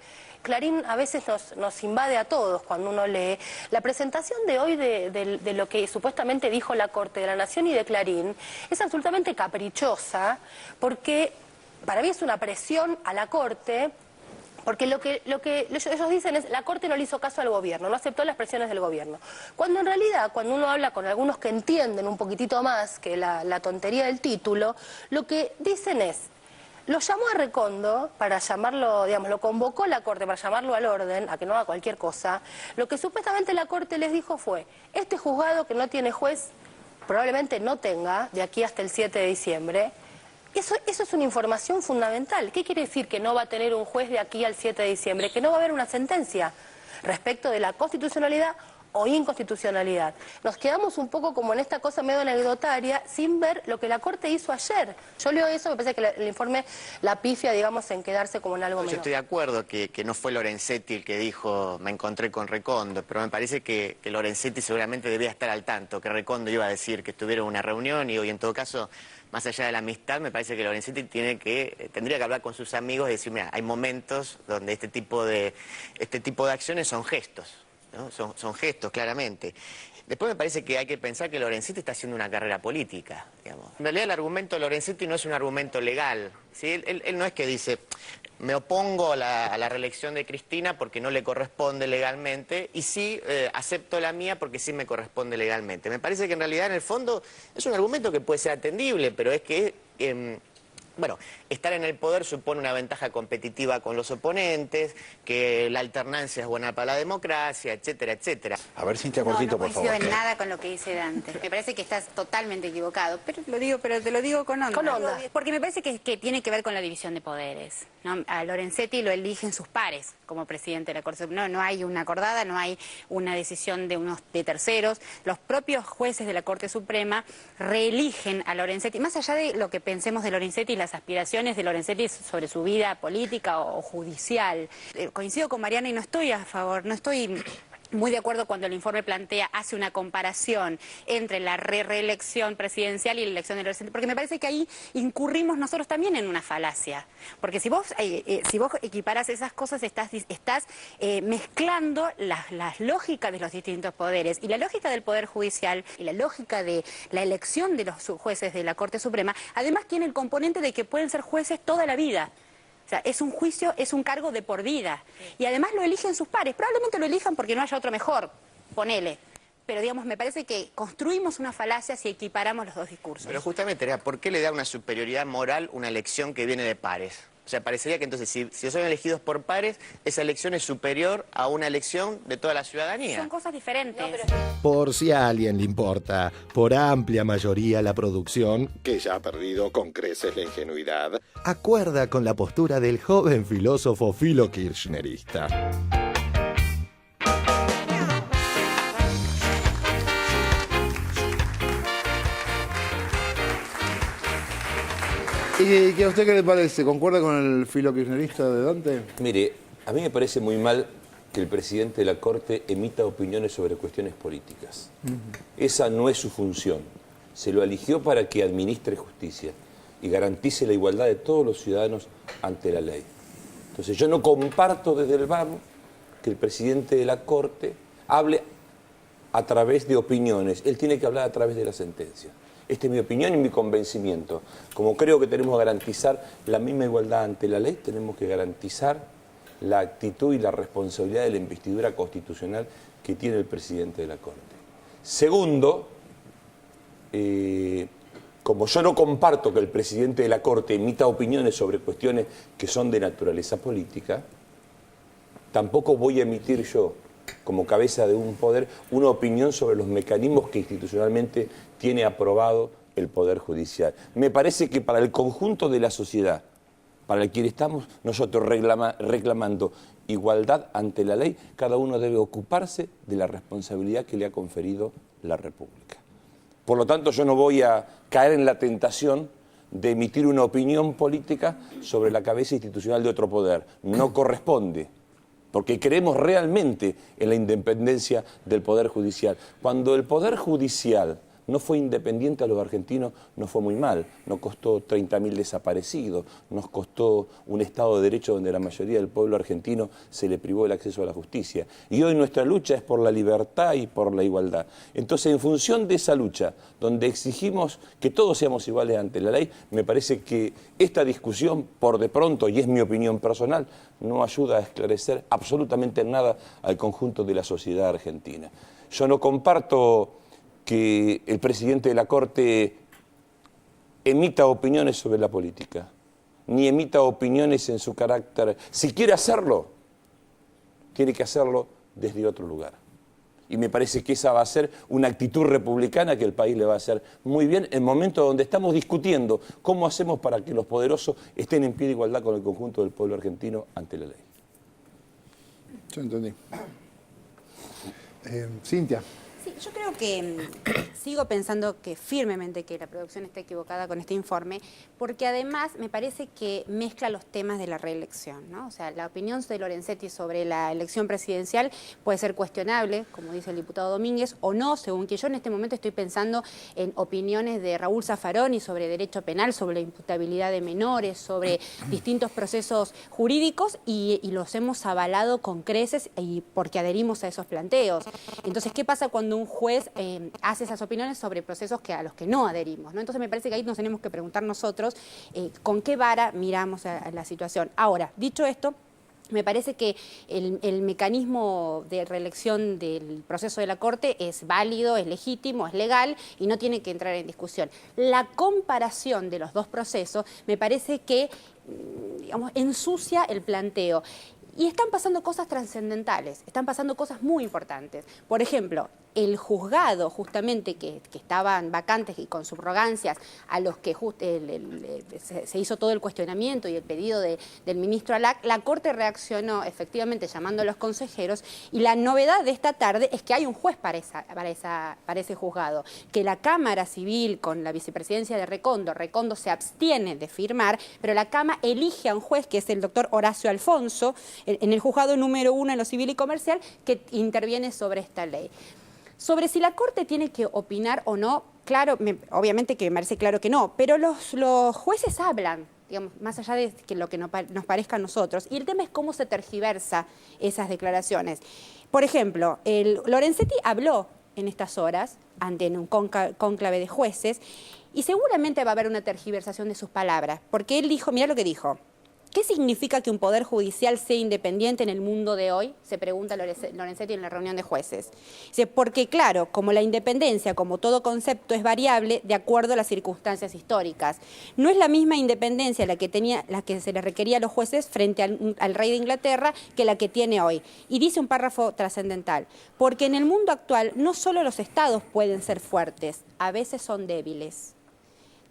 Clarín a veces nos invade a todos cuando uno lee. La presentación de hoy de lo que supuestamente dijo la Corte de la Nación y de Clarín es absolutamente caprichosa, porque para mí es una presión a la Corte, porque lo que ellos dicen es la Corte no le hizo caso al gobierno, no aceptó las presiones del gobierno. Cuando en realidad, cuando uno habla con algunos que entienden un poquitito más que la tontería del título, lo que dicen es: lo llamó a Recondo para llamarlo, digamos, lo convocó la Corte para llamarlo al orden, a que no haga cualquier cosa. Lo que supuestamente la Corte les dijo fue: este juzgado que no tiene juez, probablemente no tenga de aquí hasta el 7 de diciembre. Eso es una información fundamental. ¿Qué quiere decir que no va a tener un juez de aquí al 7 de diciembre? Que no va a haber una sentencia respecto de la constitucionalidad o inconstitucionalidad. Nos quedamos un poco como en esta cosa medio anecdotaria sin ver lo que la Corte hizo ayer. Yo leo eso, me parece que el informe la pifia, digamos, en quedarse como en algo menor. Yo estoy de acuerdo que no fue Lorenzetti el que dijo me encontré con Recondo, pero me parece que Lorenzetti seguramente debía estar al tanto, que Recondo iba a decir que estuvieron en una reunión y hoy en todo caso, más allá de la amistad, me parece que Lorenzetti tendría que hablar con sus amigos y decir, mira, hay momentos donde este tipo de acciones son gestos. ¿no? Son gestos, claramente. Después me parece que hay que pensar que Lorenzetti está haciendo una carrera política, digamos. En realidad el argumento de Lorenzetti no es un argumento legal, ¿sí? Él no es que dice, me opongo a la reelección de Cristina porque no le corresponde legalmente y sí acepto la mía porque sí me corresponde legalmente. Me parece que en realidad en el fondo es un argumento que puede ser atendible, pero es que... Bueno, estar en el poder supone una ventaja competitiva con los oponentes, que la alternancia es buena para la democracia, etcétera, etcétera. A ver, Cintia Cortito, por favor. No coincido en nada con lo que dice Dante. Me parece que estás totalmente equivocado, pero te lo digo con onda. Con onda. Porque me parece que tiene que ver con la división de poderes, ¿no? A Lorenzetti lo eligen sus pares como presidente de la Corte Suprema. No hay una acordada, no hay una decisión de terceros. Los propios jueces de la Corte Suprema reeligen a Lorenzetti. Más allá de lo que pensemos de Lorenzetti y las aspiraciones de Lorenzetti sobre su vida política o judicial. Coincido con Mariana y no estoy a favor, no estoy muy de acuerdo cuando el informe hace una comparación entre la reelección presidencial y la elección de Lorenzetti, porque me parece que ahí incurrimos nosotros también en una falacia. Porque si vos equiparás esas cosas, estás mezclando las lógicas de los distintos poderes. Y la lógica del Poder Judicial y la lógica de la elección de los jueces de la Corte Suprema, además tiene el componente de que pueden ser jueces toda la vida. O sea, es un juicio, es un cargo de por vida. Y además lo eligen sus pares. Probablemente lo elijan porque no haya otro mejor, ponele. Pero, digamos, me parece que construimos una falacia si equiparamos los dos discursos. Pero justamente, ¿por qué le da una superioridad moral una elección que viene de pares? O sea, parecería que entonces, si son elegidos por pares, esa elección es superior a una elección de toda la ciudadanía. Son cosas diferentes. Por si a alguien le importa, por amplia mayoría la producción, que ya ha perdido con creces la ingenuidad, acuerda con la postura del joven filósofo filo-kirchnerista. ¿Y a usted qué le parece? ¿Concuerda con el filo kirchnerista de Dante? Mire, a mí me parece muy mal que el presidente de la Corte emita opiniones sobre cuestiones políticas. Esa no es su función. Se lo eligió para que administre justicia y garantice la igualdad de todos los ciudadanos ante la ley. Entonces yo no comparto desde el vamos que el presidente de la Corte hable a través de opiniones. Él tiene que hablar a través de la sentencia. Esta es mi opinión y mi convencimiento. Como creo que tenemos que garantizar la misma igualdad ante la ley, tenemos que garantizar la actitud y la responsabilidad de la investidura constitucional que tiene el presidente de la Corte. Segundo, como yo no comparto que el presidente de la Corte emita opiniones sobre cuestiones que son de naturaleza política, tampoco voy a emitir yo, como cabeza de un poder, una opinión sobre los mecanismos que institucionalmente tiene aprobado el Poder Judicial. Me parece que para el conjunto de la sociedad para el que estamos nosotros reclamando igualdad ante la ley, cada uno debe ocuparse de la responsabilidad que le ha conferido la República. Por lo tanto, yo no voy a caer en la tentación de emitir una opinión política sobre la cabeza institucional de otro poder. No corresponde, porque creemos realmente en la independencia del Poder Judicial. Cuando el Poder Judicial no fue independiente a los argentinos, nos fue muy mal. Nos costó 30.000 desaparecidos, nos costó un Estado de Derecho donde la mayoría del pueblo argentino se le privó el acceso a la justicia. Y hoy nuestra lucha es por la libertad y por la igualdad. Entonces, en función de esa lucha, donde exigimos que todos seamos iguales ante la ley, me parece que esta discusión, por de pronto, y es mi opinión personal, no ayuda a esclarecer absolutamente nada al conjunto de la sociedad argentina. Yo no comparto que el presidente de la Corte emita opiniones sobre la política, ni emita opiniones en su carácter. Si quiere hacerlo, tiene que hacerlo desde otro lugar. Y me parece que esa va a ser una actitud republicana que el país le va a hacer muy bien en momentos donde estamos discutiendo cómo hacemos para que los poderosos estén en pie de igualdad con el conjunto del pueblo argentino ante la ley. Yo entendí. Cintia. Sí, yo creo que sigo pensando que firmemente que la producción está equivocada con este informe, porque además me parece que mezcla los temas de la reelección, ¿no? O sea, la opinión de Lorenzetti sobre la elección presidencial puede ser cuestionable, como dice el diputado Domínguez, o no, según que yo en este momento estoy pensando en opiniones de Raúl Zaffaroni sobre derecho penal, sobre la imputabilidad de menores, sobre distintos procesos jurídicos, y los hemos avalado con creces y porque adherimos a esos planteos. Entonces, ¿qué pasa cuando un juez hace esas opiniones sobre procesos a los que no adherimos, ¿no? Entonces me parece que ahí nos tenemos que preguntar nosotros con qué vara miramos a la situación. Ahora, dicho esto, me parece que el mecanismo de reelección del proceso de la Corte es válido, es legítimo, es legal y no tiene que entrar en discusión. La comparación de los dos procesos me parece que, digamos, ensucia el planteo. Y están pasando cosas trascendentales, están pasando cosas muy importantes. Por ejemplo, el juzgado justamente que estaban vacantes y con subrogancias a los que se hizo todo el cuestionamiento y el pedido del ministro Alac, la Corte reaccionó efectivamente llamando a los consejeros y la novedad de esta tarde es que hay un juez para ese juzgado, que la Cámara Civil con la vicepresidencia de Recondo se abstiene de firmar, pero la Cámara elige a un juez que es el doctor Horacio Alfonso en el juzgado número 1 en lo civil y comercial que interviene sobre esta ley. Sobre si la Corte tiene que opinar o no, claro, obviamente que me parece claro que no, pero los jueces hablan, digamos, más allá de que lo que nos parezca a nosotros, y el tema es cómo se tergiversa esas declaraciones. Por ejemplo, Lorenzetti habló en estas horas, ante un cónclave de jueces, y seguramente va a haber una tergiversación de sus palabras, porque él dijo, mirá lo que dijo, ¿qué significa que un poder judicial sea independiente en el mundo de hoy? Se pregunta Lorenzetti en la reunión de jueces. Dice, porque claro, como la independencia, como todo concepto, es variable de acuerdo a las circunstancias históricas. No es la misma independencia la que se le requería a los jueces frente al rey de Inglaterra que la que tiene hoy. Y dice un párrafo trascendental, porque en el mundo actual no solo los estados pueden ser fuertes, a veces son débiles.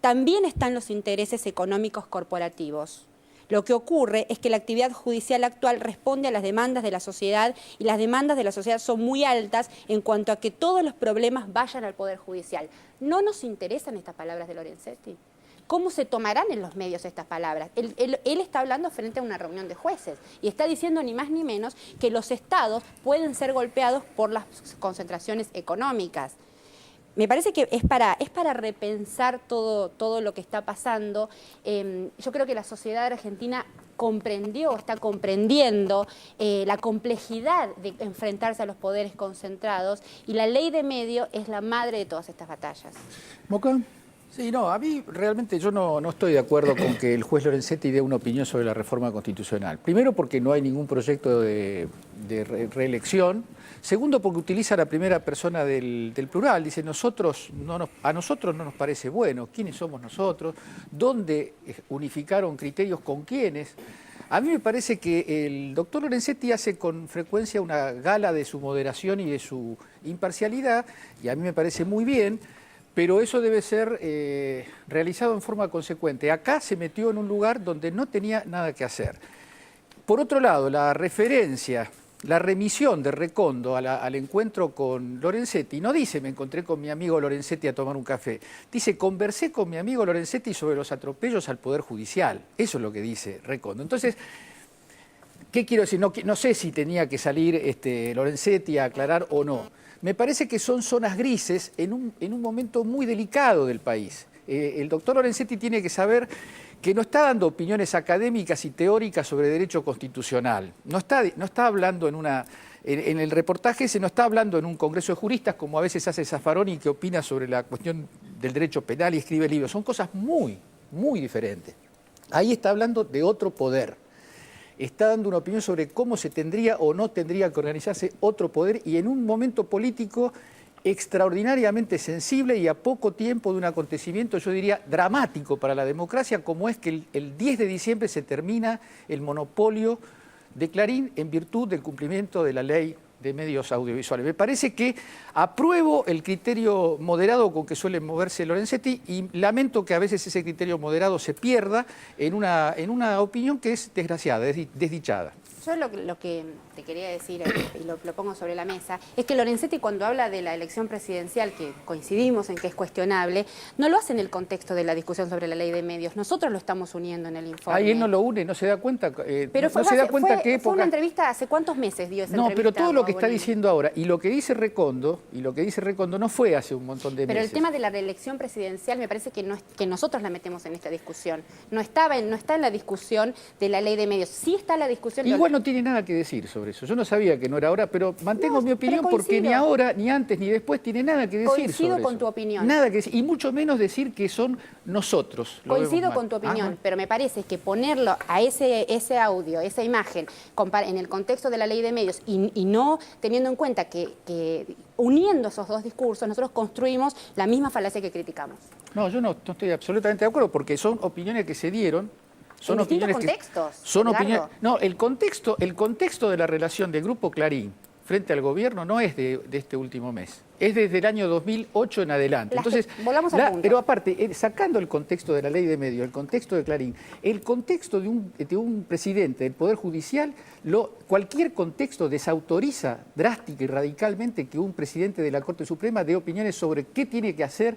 También están los intereses económicos corporativos. Lo que ocurre es que la actividad judicial actual responde a las demandas de la sociedad y las demandas de la sociedad son muy altas en cuanto a que todos los problemas vayan al Poder Judicial. ¿No nos interesan estas palabras de Lorenzetti? ¿Cómo se tomarán en los medios estas palabras? Él está hablando frente a una reunión de jueces y está diciendo ni más ni menos que los estados pueden ser golpeados por las concentraciones económicas. Me parece que es para repensar todo lo que está pasando. Yo creo que la sociedad argentina está comprendiendo la complejidad de enfrentarse a los poderes concentrados y la ley de medio es la madre de todas estas batallas. ¿Moca? Sí, no, a mí realmente yo no estoy de acuerdo con que el juez Lorenzetti dé una opinión sobre la reforma constitucional. Primero porque no hay ningún proyecto de reelección. Segundo porque utiliza la primera persona del plural. Dice, a nosotros no nos parece bueno. ¿Quiénes somos nosotros? ¿Dónde unificaron criterios con quiénes? A mí me parece que el doctor Lorenzetti hace con frecuencia una gala de su moderación y de su imparcialidad, y a mí me parece muy bien, pero eso debe ser realizado en forma consecuente. Acá se metió en un lugar donde no tenía nada que hacer. Por otro lado, la referencia, la remisión de Recondo al encuentro con Lorenzetti, no dice me encontré con mi amigo Lorenzetti a tomar un café, dice conversé con mi amigo Lorenzetti sobre los atropellos al Poder Judicial. Eso es lo que dice Recondo. Entonces, ¿qué quiero decir? No sé si tenía que salir Lorenzetti a aclarar o no. Me parece que son zonas grises en un momento muy delicado del país. El doctor Lorenzetti tiene que saber que no está dando opiniones académicas y teóricas sobre derecho constitucional. No está hablando en el reportaje ese no está hablando en un congreso de juristas como a veces hace Zaffaroni, que opina sobre la cuestión del derecho penal y escribe libros. Son cosas muy, muy diferentes. Ahí está hablando de otro poder. Está dando una opinión sobre cómo se tendría o no tendría que organizarse otro poder y en un momento político extraordinariamente sensible y a poco tiempo de un acontecimiento, yo diría, dramático para la democracia, como es que el 10 de diciembre se termina el monopolio de Clarín en virtud del cumplimiento de la ley de medios audiovisuales. Me parece que apruebo el criterio moderado con que suele moverse Lorenzetti y lamento que a veces ese criterio moderado se pierda en una opinión que es desgraciada, desdichada. Yo lo que te quería decir, y lo pongo sobre la mesa, es que Lorenzetti cuando habla de la elección presidencial, que coincidimos en que es cuestionable, no lo hace en el contexto de la discusión sobre la ley de medios. Nosotros lo estamos uniendo en el informe. Ahí él no lo une, no se da cuenta. Pero no se da cuenta qué época... fue una entrevista, ¿hace cuántos meses dio esa entrevista? No, pero todo lo que está diciendo ahora, y lo que dice Recondo no fue hace un montón de meses. Pero el tema de la reelección presidencial me parece que nosotros la metemos en esta discusión. No está en la discusión de la ley de medios. Sí está la discusión... Igual no tiene nada que decir sobre eso. Yo no sabía que no era ahora, pero mantengo mi opinión porque ni ahora, ni antes, ni después tiene nada que decir sobre eso. Coincido con tu opinión. Nada que decir, y mucho menos decir que son nosotros. Coincido con tu opinión, pero me parece que ponerlo a ese audio, esa imagen, en el contexto de la ley de medios y no teniendo en cuenta que uniendo esos dos discursos, nosotros construimos la misma falacia que criticamos. No, yo no estoy absolutamente de acuerdo porque son opiniones que se dieron. Son distintos contextos. Son opiniones. No, el contexto de la relación del Grupo Clarín frente al gobierno no es de este último mes. Es desde el año 2008 en adelante. Entonces, volvamos al punto. Pero aparte, sacando el contexto de la ley de medios, el contexto de Clarín, el contexto de un presidente del Poder Judicial, cualquier contexto desautoriza drástica y radicalmente que un presidente de la Corte Suprema dé opiniones sobre qué tiene que hacer,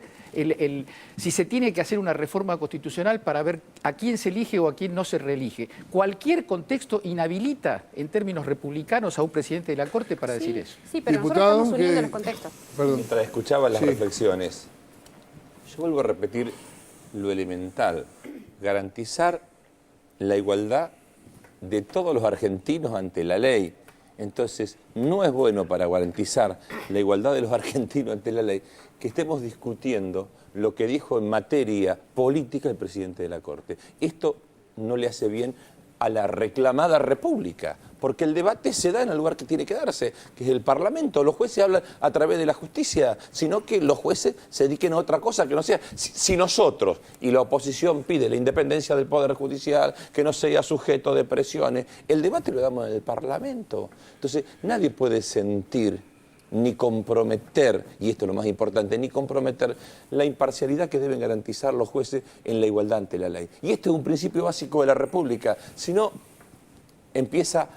si se tiene que hacer una reforma constitucional para ver a quién se elige o a quién no se reelige. Cualquier contexto inhabilita, en términos republicanos, a un presidente de la Corte para decir eso. Sí, pero nosotros estamos uniendo los contextos. Mientras escuchaba las reflexiones, yo vuelvo a repetir lo elemental, garantizar la igualdad de todos los argentinos ante la ley. Entonces, no es bueno para garantizar la igualdad de los argentinos ante la ley que estemos discutiendo lo que dijo en materia política el presidente de la Corte. Esto no le hace bien a la reclamada república, porque el debate se da en el lugar que tiene que darse, que es el Parlamento. Los jueces hablan a través de la justicia, sino que los jueces se dediquen a otra cosa que no sea. Si nosotros y la oposición pide la independencia del Poder Judicial, que no sea sujeto de presiones, el debate lo damos en el Parlamento. Entonces, nadie puede sentir ni comprometer, y esto es lo más importante, ni comprometer la imparcialidad que deben garantizar los jueces en la igualdad ante la ley. Y este es un principio básico de la República, si no empieza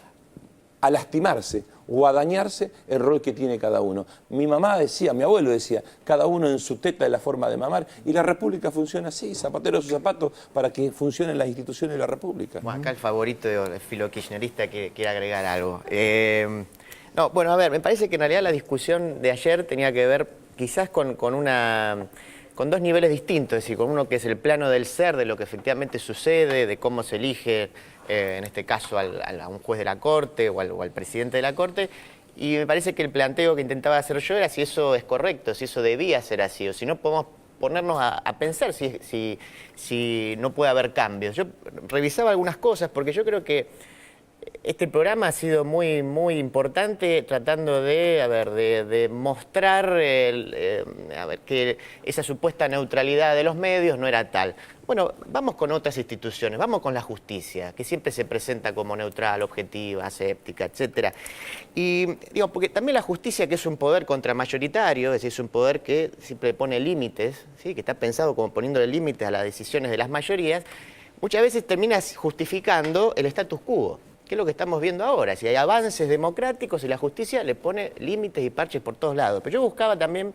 a lastimarse o a dañarse el rol que tiene cada uno. Mi mamá decía, mi abuelo decía, cada uno en su teta es la forma de mamar, y la República funciona así, zapatero a sus zapatos, para que funcionen las instituciones de la República. Bueno, acá el favorito del filo kirchnerista que quiere agregar algo. No, bueno, a ver, me parece que en realidad la discusión de ayer tenía que ver quizás con dos niveles distintos, es decir, con uno que es el plano del ser, de lo que efectivamente sucede, de cómo se elige, en este caso, a un juez de la Corte o al presidente de la Corte, y me parece que el planteo que intentaba hacer yo era si eso es correcto, si eso debía ser así, o si no podemos ponernos a pensar si no puede haber cambios. Yo revisaba algunas cosas porque yo creo que este programa ha sido muy importante tratando de mostrar que esa supuesta neutralidad de los medios no era tal. Bueno, vamos con otras instituciones, vamos con la justicia, que siempre se presenta como neutral, objetiva, aséptica, etcétera. Y digo, porque también la justicia, que es un poder contramayoritario, es decir, es un poder que siempre pone límites, ¿sí? Que está pensado como poniéndole límites a las decisiones de las mayorías, muchas veces termina justificando el status quo, que es lo que estamos viendo ahora. Si hay avances democráticos y la justicia le pone límites y parches por todos lados. Pero yo buscaba también,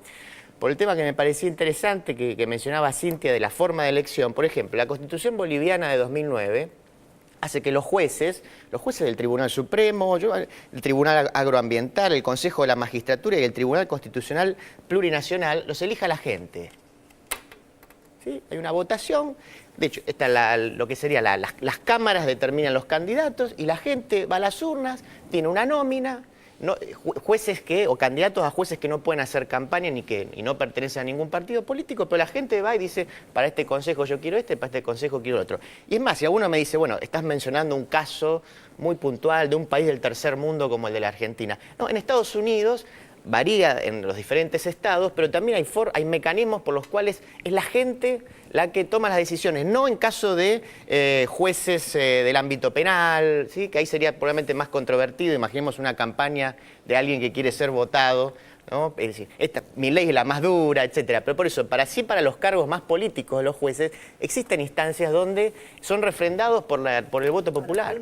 por el tema que me parecía interesante, que mencionaba Cintia, de la forma de elección. Por ejemplo, la Constitución boliviana de 2009 hace que los jueces del Tribunal Supremo, el Tribunal Agroambiental, el Consejo de la Magistratura y el Tribunal Constitucional Plurinacional, los elija la gente. ¿Sí? Hay una votación. De hecho, está lo que serían las cámaras determinan los candidatos y la gente va a las urnas, tiene una nómina, jueces o candidatos a jueces que no pueden hacer campaña y no pertenecen a ningún partido político, pero la gente va y dice, para este consejo yo quiero este, para este consejo quiero otro. Y es más, si alguno me dice, bueno, estás mencionando un caso muy puntual de un país del tercer mundo como el de la Argentina. No, en Estados Unidos varía en los diferentes estados, pero también hay mecanismos por los cuales es la gente la que toma las decisiones, no en caso de jueces del ámbito penal, ¿sí? Que ahí sería probablemente más controvertido. Imaginemos una campaña de alguien que quiere ser votado, ¿no? Es decir, mi ley es la más dura, etcétera. Pero por eso, para los cargos más políticos de los jueces, existen instancias donde son refrendados por el voto popular.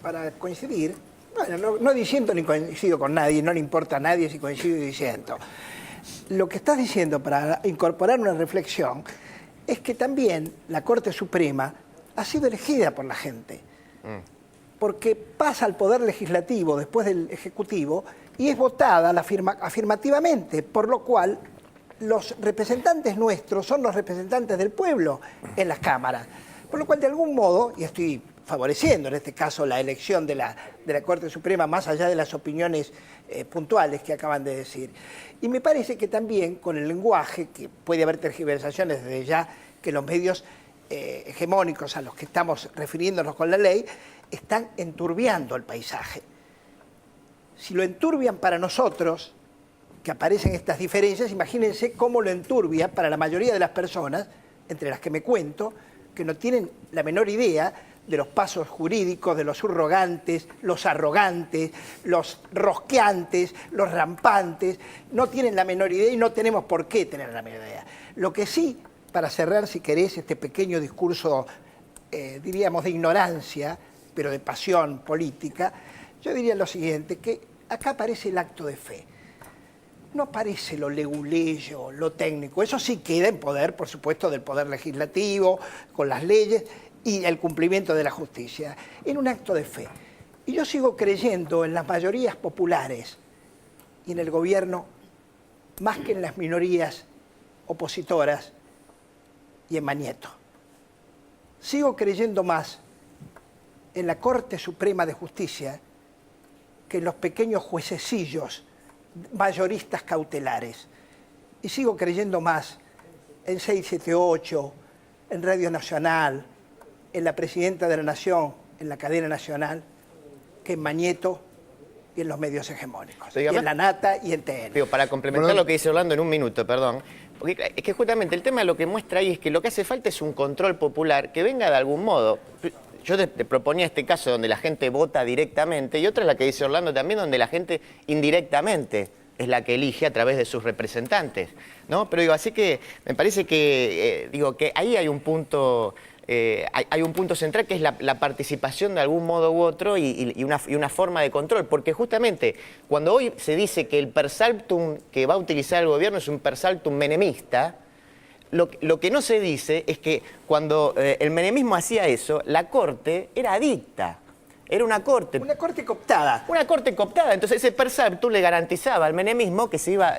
Para coincidir, bueno, no diciendo ni coincido con nadie, no le importa a nadie si coincido y diciendo. Lo que estás diciendo, para incorporar una reflexión, es que también la Corte Suprema ha sido elegida por la gente. Porque pasa al Poder Legislativo después del Ejecutivo y es votada afirmativamente, por lo cual los representantes nuestros son los representantes del pueblo en las cámaras. Por lo cual, de algún modo, y estoy favoreciendo en este caso la elección de la Corte Suprema, más allá de las opiniones puntuales que acaban de decir. Y me parece que también con el lenguaje, que puede haber tergiversaciones desde ya, que los medios hegemónicos a los que estamos refiriéndonos con la ley, están enturbiando el paisaje. Si lo enturbian para nosotros, que aparecen estas diferencias, imagínense cómo lo enturbia para la mayoría de las personas, entre las que me cuento, que no tienen la menor idea de los pasos jurídicos, de los subrogantes, los arrogantes, los rosqueantes, los rampantes, no tienen la menor idea y no tenemos por qué tener la menor idea. Lo que sí, para cerrar, si querés, este pequeño discurso, diríamos, de ignorancia, pero de pasión política, yo diría lo siguiente, que acá aparece el acto de fe. No aparece lo leguleyo, lo técnico, eso sí queda en poder, por supuesto, del Poder Legislativo, con las leyes y el cumplimiento de la justicia, en un acto de fe. Y yo sigo creyendo en las mayorías populares y en el gobierno más que en las minorías opositoras y en Mañeto. Sigo creyendo más en la Corte Suprema de Justicia que en los pequeños juececillos mayoristas cautelares. Y sigo creyendo más en 678, en Radio Nacional, en la Presidenta de la Nación, en la cadena nacional, que en Mañeto y en los medios hegemónicos. Y en La Nata y en TN. Para complementar lo que dice Orlando en un minuto, perdón. Porque es que justamente el tema lo que muestra ahí es que lo que hace falta es un control popular que venga de algún modo. Yo te proponía este caso donde la gente vota directamente y otra es la que dice Orlando también, donde la gente indirectamente es la que elige a través de sus representantes, ¿no? Pero digo, así que me parece que, que ahí hay un punto... hay un punto central que es la participación de algún modo u otro y una forma de control, porque justamente cuando hoy se dice que el per saltum que va a utilizar el gobierno es un per saltum menemista, lo que no se dice es que cuando el menemismo hacía eso, la Corte era adicta. Era una corte. Una corte cooptada. Una corte cooptada. Entonces ese per saltum le garantizaba al menemismo que se iba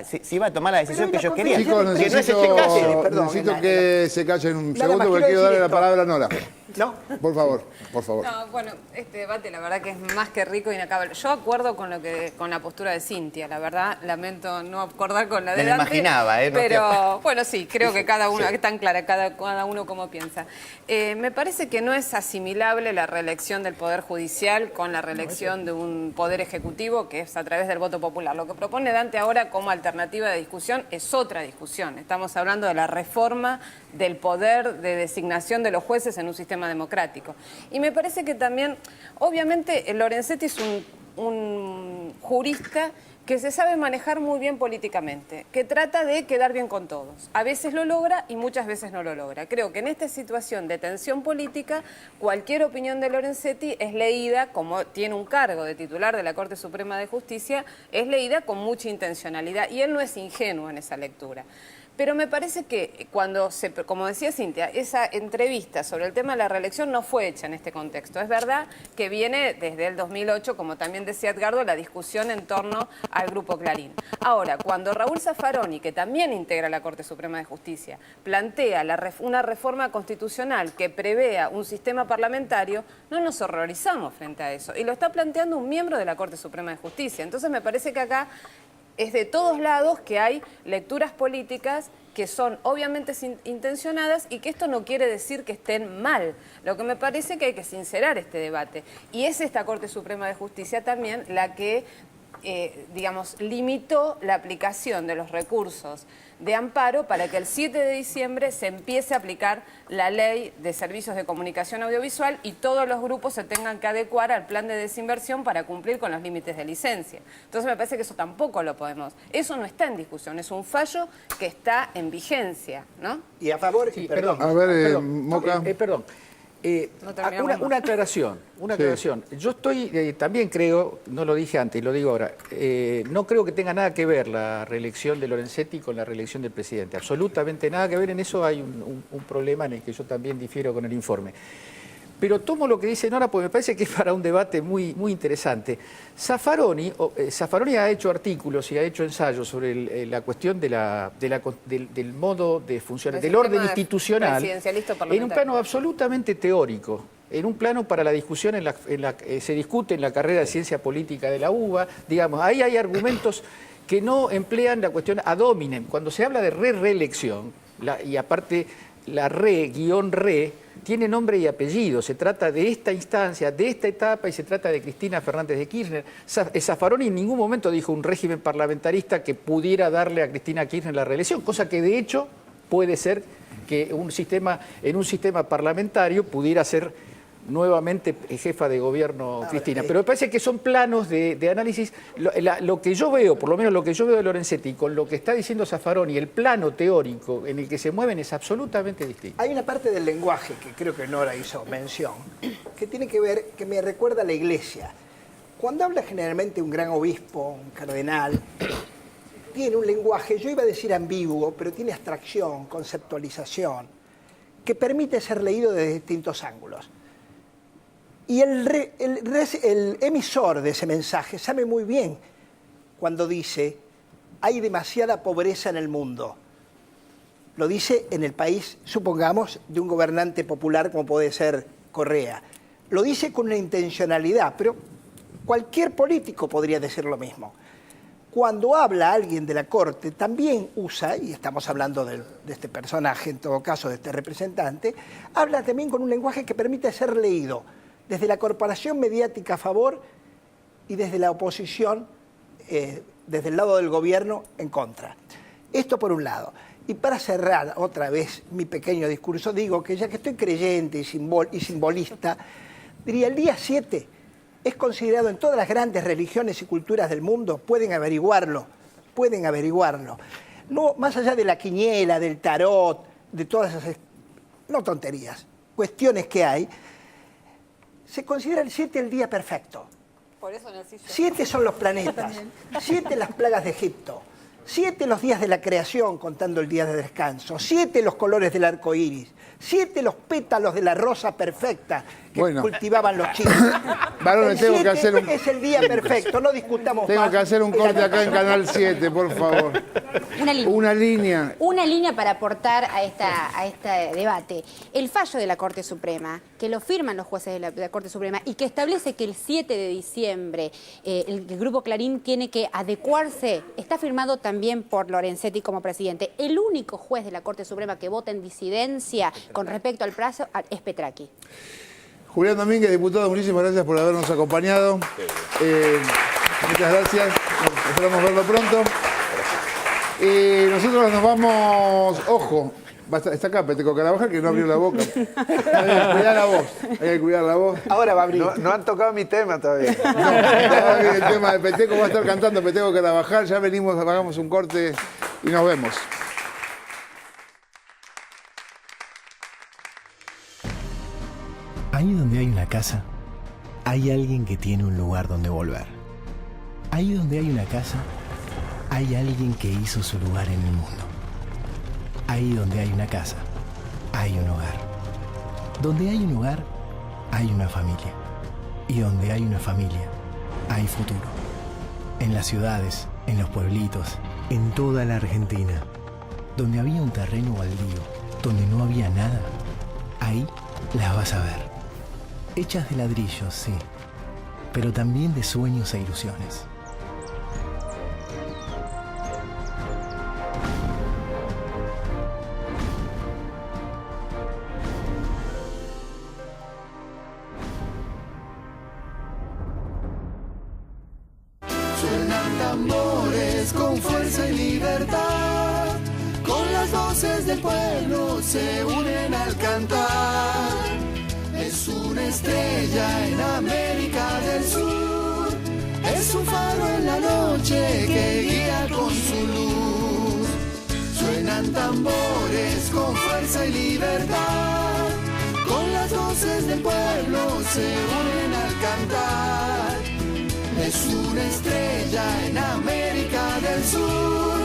a tomar la decisión que ellos querían. Chicos, que no es este caso. Necesito que se callen un segundo porque quiero darle la palabra a Nora. No, por favor, por favor. No, bueno, este debate la verdad que es más que rico e inacabable. Yo acuerdo con la postura de Cintia, la verdad, lamento no acordar con la de Me lo Dante, imaginaba, pero bueno, sí, creo que cada uno, es tan clara cada uno como piensa. Me parece que no es asimilable la reelección del Poder Judicial con la reelección de un Poder Ejecutivo, que es a través del voto popular. Lo que propone Dante ahora como alternativa de discusión es otra discusión. Estamos hablando de la reforma del poder de designación de los jueces en un sistema democrático. Y me parece que también, obviamente, Lorenzetti es un jurista que se sabe manejar muy bien políticamente, que trata de quedar bien con todos. A veces lo logra y muchas veces no lo logra. Creo que en esta situación de tensión política, cualquier opinión de Lorenzetti es leída, como tiene un cargo de titular de la Corte Suprema de Justicia, es leída con mucha intencionalidad y él no es ingenuo en esa lectura. Pero me parece que cuando como decía Cintia, esa entrevista sobre el tema de la reelección no fue hecha en este contexto. Es verdad que viene desde el 2008, como también decía Edgardo, la discusión en torno al Grupo Clarín. Ahora, cuando Raúl Zaffaroni, que también integra la Corte Suprema de Justicia, plantea una reforma constitucional que prevea un sistema parlamentario, no nos horrorizamos frente a eso. Y lo está planteando un miembro de la Corte Suprema de Justicia. Entonces me parece que acá es de todos lados que hay lecturas políticas que son obviamente intencionadas y que esto no quiere decir que estén mal. Lo que me parece que hay que sincerar este debate. Y es esta Corte Suprema de Justicia también la que, digamos, limitó la aplicación de los recursos de amparo para que el 7 de diciembre se empiece a aplicar la ley de servicios de comunicación audiovisual y todos los grupos se tengan que adecuar al plan de desinversión para cumplir con los límites de licencia. Entonces me parece que eso tampoco lo podemos. Eso no está en discusión, es un fallo que está en vigencia, ¿no? Y a favor, Sí, perdón. A ver, perdón, Moca. Perdón. Una aclaración. Yo también creo, no lo dije antes, lo digo ahora, no creo que tenga nada que ver la reelección de Lorenzetti con la reelección del presidente. Absolutamente nada que ver, en eso hay un problema en el que yo también difiero con el informe. Pero tomo lo que dice Nora porque me parece que es para un debate muy, muy interesante. Zaffaroni ha hecho artículos y ha hecho ensayos sobre la cuestión del modo de funcionar, del orden institucional, en un plano absolutamente teórico, en un plano para la discusión se discute en la carrera de ciencia política de la UBA, digamos, ahí hay argumentos que no emplean la cuestión ad hominem. Cuando se habla de reelección, y aparte la re tiene nombre y apellido, se trata de esta instancia, de esta etapa y se trata de Cristina Fernández de Kirchner. Zaffaroni en ningún momento dijo un régimen parlamentarista que pudiera darle a Cristina Kirchner la reelección, cosa que de hecho puede ser que en un sistema parlamentario pudiera ser nuevamente jefa de gobierno Cristina. Pero me parece que son planos de análisis. Lo que yo veo, por lo menos lo que yo veo de Lorenzetti, con lo que está diciendo Zaffaroni, el plano teórico en el que se mueven es absolutamente distinto. Hay una parte del lenguaje que creo que Nora hizo mención, que tiene que ver, que me recuerda a la Iglesia. Cuando habla generalmente un gran obispo, un cardenal, tiene un lenguaje, yo iba a decir ambiguo, pero tiene abstracción, conceptualización, que permite ser leído desde distintos ángulos. Y el emisor de ese mensaje sabe muy bien cuando dice hay demasiada pobreza en el mundo. Lo dice en el país, supongamos, de un gobernante popular como puede ser Correa. Lo dice con una intencionalidad, pero cualquier político podría decir lo mismo. Cuando habla alguien de la Corte, también usa, y estamos hablando de este personaje, en todo caso de este representante, habla también con un lenguaje que permite ser leído desde la corporación mediática a favor y desde la oposición, desde el lado del gobierno, en contra. Esto por un lado. Y para cerrar otra vez mi pequeño discurso, digo que ya que estoy creyente y simbolista, diría el día 7 es considerado en todas las grandes religiones y culturas del mundo, pueden averiguarlo. No, más allá de la quiniela, del tarot, de todas esas, no tonterías, cuestiones que hay, se considera el 7 el día perfecto. Por eso nací yo. 7 son los planetas, 7 las plagas de Egipto, 7 los días de la creación, contando el día de descanso. 7 los colores del arco iris. 7 los pétalos de la rosa perfecta que cultivaban los chinos. Varones, tengo que hacer un... es el día perfecto, no discutamos más. Tengo que hacer un corte acá en Canal 7, por favor. Una línea. Una línea. Una línea para aportar a este debate. El fallo de la Corte Suprema, que lo firman los jueces de la Corte Suprema y que establece que el 7 de diciembre el Grupo Clarín tiene que adecuarse, está firmado también por Lorenzetti como presidente. El único juez de la Corte Suprema que vota en disidencia con respecto al plazo es Petraqui. Julián Domínguez, diputado, muchísimas gracias por habernos acompañado. Muchas gracias. Esperamos verlo pronto. Nosotros nos vamos, ojo, está acá Peteco Carabajal, que no abrió la boca. Hay que cuidar la voz. Hay que cuidar la voz. Ahora va a abrir. No han tocado mi tema todavía. No, el tema de Peteco va a estar cantando Peteco Carabajal. Ya venimos, hagamos un corte y nos vemos. Ahí donde hay una casa, hay alguien que tiene un lugar donde volver. Ahí donde hay una casa, hay alguien que hizo su lugar en el mundo. Ahí donde hay una casa, hay un hogar. Donde hay un hogar, hay una familia. Y donde hay una familia, hay futuro. En las ciudades, en los pueblitos, en toda la Argentina. Donde había un terreno baldío, donde no había nada, ahí las vas a ver. Hechas de ladrillos, sí, pero también de sueños e ilusiones. Suenan tambores con fuerza y libertad, con las voces del pueblo se unen al cantar. Es una estrella en América del Sur, es un faro en la noche que guía con su luz. Suenan tambores con fuerza y libertad, con las voces del pueblo se unen al cantar. Es una estrella en América del Sur,